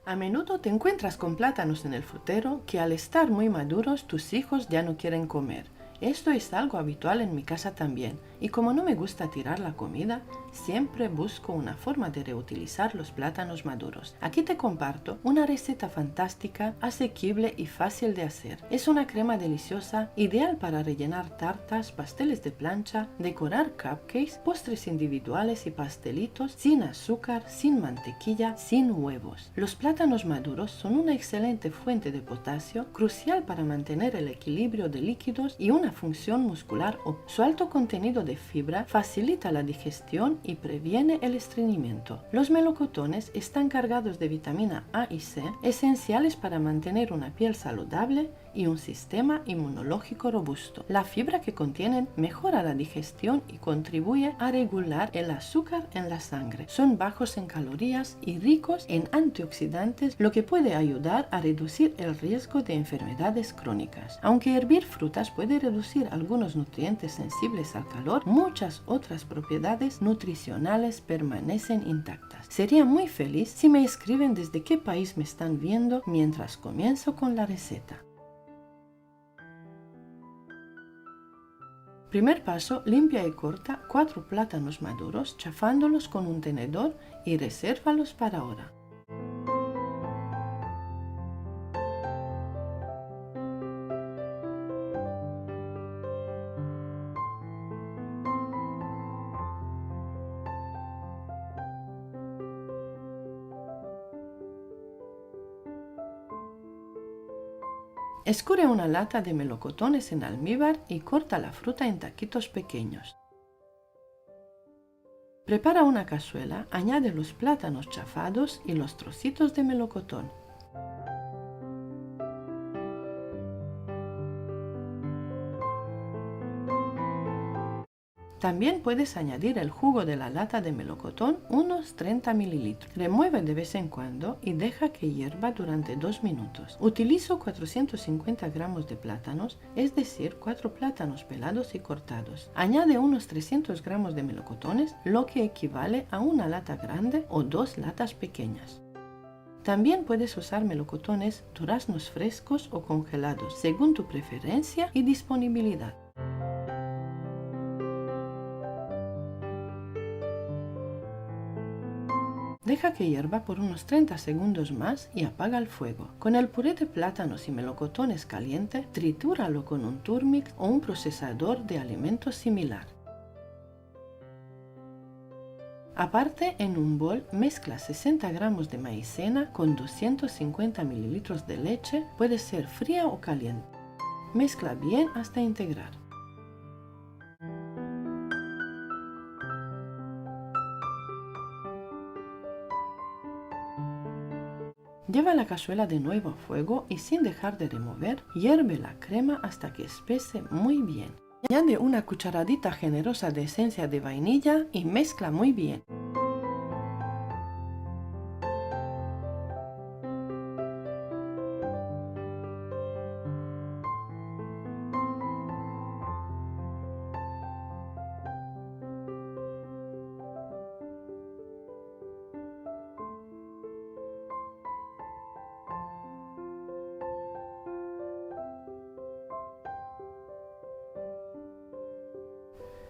A menudo te encuentras con plátanos en el frutero que al estar muy maduros tus hijos ya no quieren comer. Esto es algo habitual en mi casa también, y como no me gusta tirar la comida, siempre busco una forma de reutilizar los plátanos maduros. Aquí te comparto una receta fantástica, asequible y fácil de hacer. Es una crema deliciosa, ideal para rellenar tartas, pasteles de plancha, decorar cupcakes, postres individuales y pastelitos, sin azúcar, sin mantequilla, sin huevos. Los plátanos maduros son una excelente fuente de potasio, crucial para mantener el equilibrio de líquidos y una función muscular óptima. Su alto contenido de fibra facilita la digestión y previene el estreñimiento. Los melocotones están cargados de vitamina A y C, esenciales para mantener una piel saludable y un sistema inmunológico robusto. La fibra que contienen mejora la digestión y contribuye a regular el azúcar en la sangre. Son bajos en calorías y ricos en antioxidantes, lo que puede ayudar a reducir el riesgo de enfermedades crónicas. Aunque hervir frutas puede reducir algunos nutrientes sensibles al calor, muchas otras propiedades nutricionales permanecen intactas. Sería muy feliz si me escriben desde qué país me están viendo mientras comienzo con la receta. Primer paso, limpia y corta 4 plátanos maduros chafándolos con un tenedor y resérvalos para ahora. Escurre una lata de melocotones en almíbar y corta la fruta en taquitos pequeños. Prepara una cazuela, añade los plátanos chafados y los trocitos de melocotón. También puedes añadir el jugo de la lata de melocotón, unos 30 ml. Remueve de vez en cuando y deja que hierva durante 2 minutos. Utilizo 450 gramos de plátanos, es decir, 4 plátanos pelados y cortados. Añade unos 300 gramos de melocotones, lo que equivale a una lata grande o 2 latas pequeñas. También puedes usar melocotones, duraznos frescos o congelados, según tu preferencia y disponibilidad. Deja que hierva por unos 30 segundos más y apaga el fuego. Con el puré de plátanos y melocotones caliente, tritúralo con un Turmix o un procesador de alimentos similar. Aparte, en un bol, mezcla 60 gramos de maicena con 250 ml de leche, puede ser fría o caliente. Mezcla bien hasta integrar. Lleva la cazuela de nuevo a fuego y sin dejar de remover, hierve la crema hasta que espese muy bien. Añade una cucharadita generosa de esencia de vainilla y mezcla muy bien.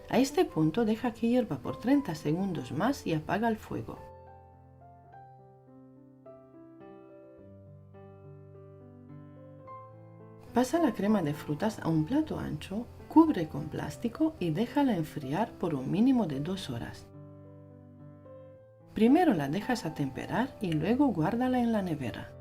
A este punto deja que hierva por 30 segundos más y apaga el fuego. Pasa la crema de frutas a un plato ancho, cubre con plástico y déjala enfriar por un mínimo de 2 horas. Primero la dejas atemperar y luego guárdala en la nevera.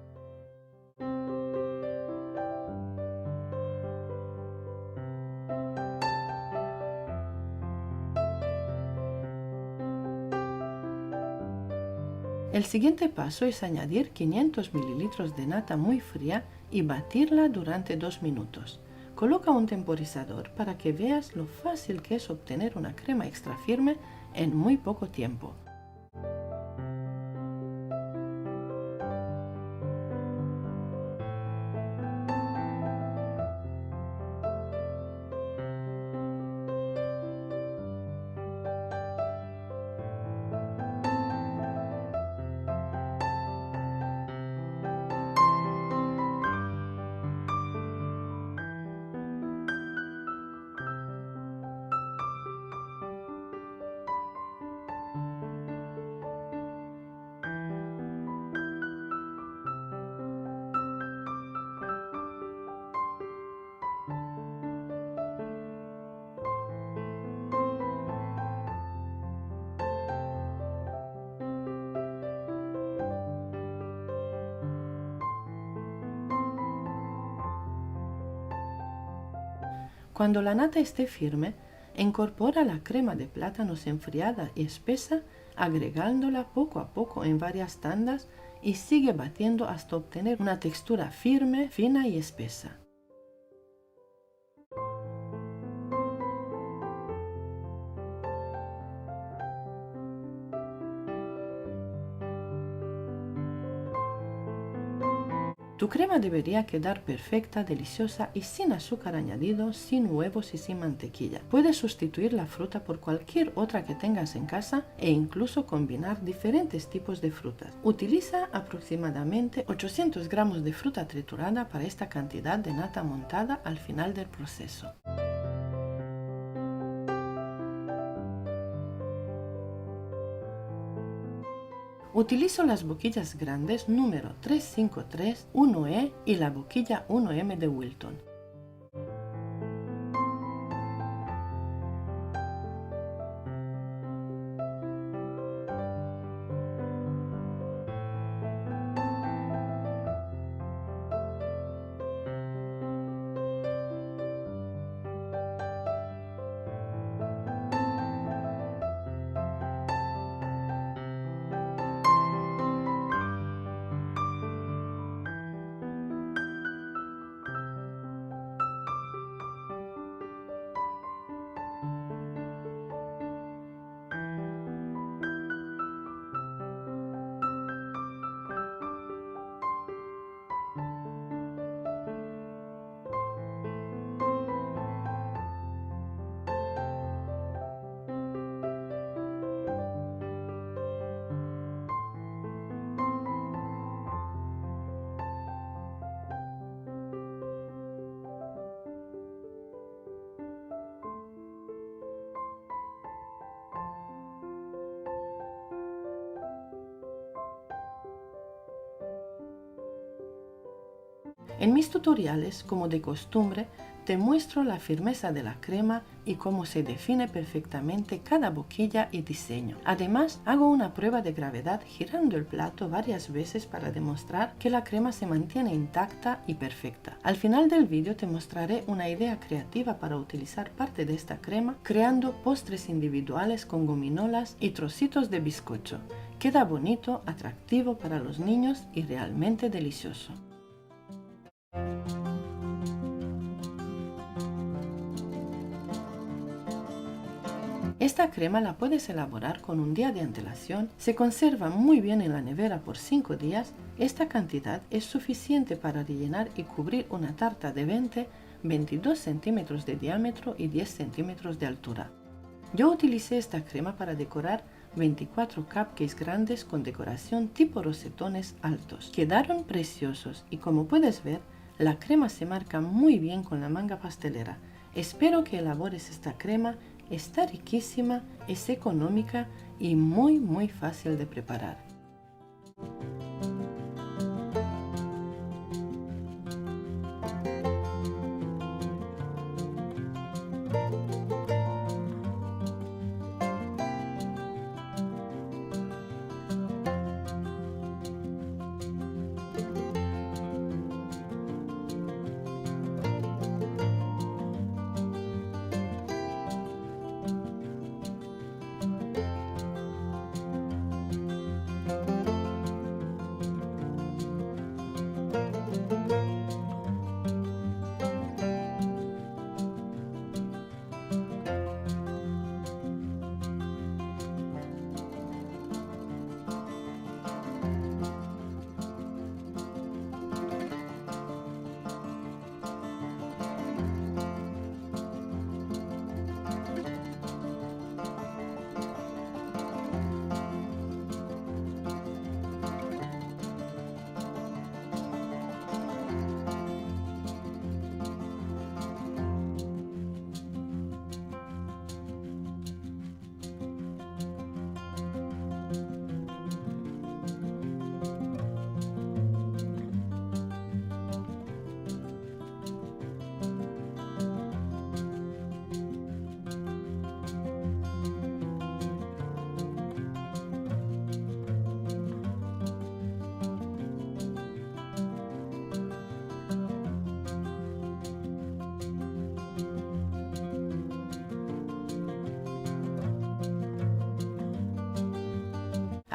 El siguiente paso es añadir 500 ml de nata muy fría y batirla durante 2 minutos. Coloca un temporizador para que veas lo fácil que es obtener una crema extra firme en muy poco tiempo. Cuando la nata esté firme, incorpora la crema de plátanos enfriada y espesa, agregándola poco a poco en varias tandas y sigue batiendo hasta obtener una textura firme, fina y espesa. Tu crema debería quedar perfecta, deliciosa y sin azúcar añadido, sin huevos y sin mantequilla. Puedes sustituir la fruta por cualquier otra que tengas en casa e incluso combinar diferentes tipos de frutas. Utiliza aproximadamente 800 gramos de fruta triturada para esta cantidad de nata montada al final del proceso. Utilizo las boquillas grandes número 353, 1E y la boquilla 1M de Wilton. En mis tutoriales, como de costumbre, te muestro la firmeza de la crema y cómo se define perfectamente cada boquilla y diseño. Además, hago una prueba de gravedad girando el plato varias veces para demostrar que la crema se mantiene intacta y perfecta. Al final del vídeo te mostraré una idea creativa para utilizar parte de esta crema, creando postres individuales con gominolas y trocitos de bizcocho. Queda bonito, atractivo para los niños y realmente delicioso. Esta crema la puedes elaborar con un día de antelación, se conserva muy bien en la nevera por 5 días. Esta cantidad es suficiente para rellenar y cubrir una tarta de 22 centímetros de diámetro y 10 centímetros de altura. Yo utilicé esta crema para decorar 24 cupcakes grandes con decoración tipo rosetones altos. Quedaron preciosos y como puedes ver, la crema se marca muy bien con la manga pastelera. Espero que elabores esta crema Está riquísima, es económica y muy fácil de preparar.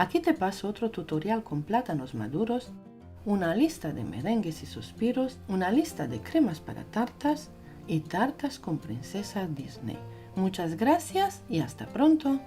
Aquí te paso otro tutorial con plátanos maduros, una lista de merengues y suspiros, una lista de cremas para tartas y tartas con princesa Disney. Muchas gracias y hasta pronto.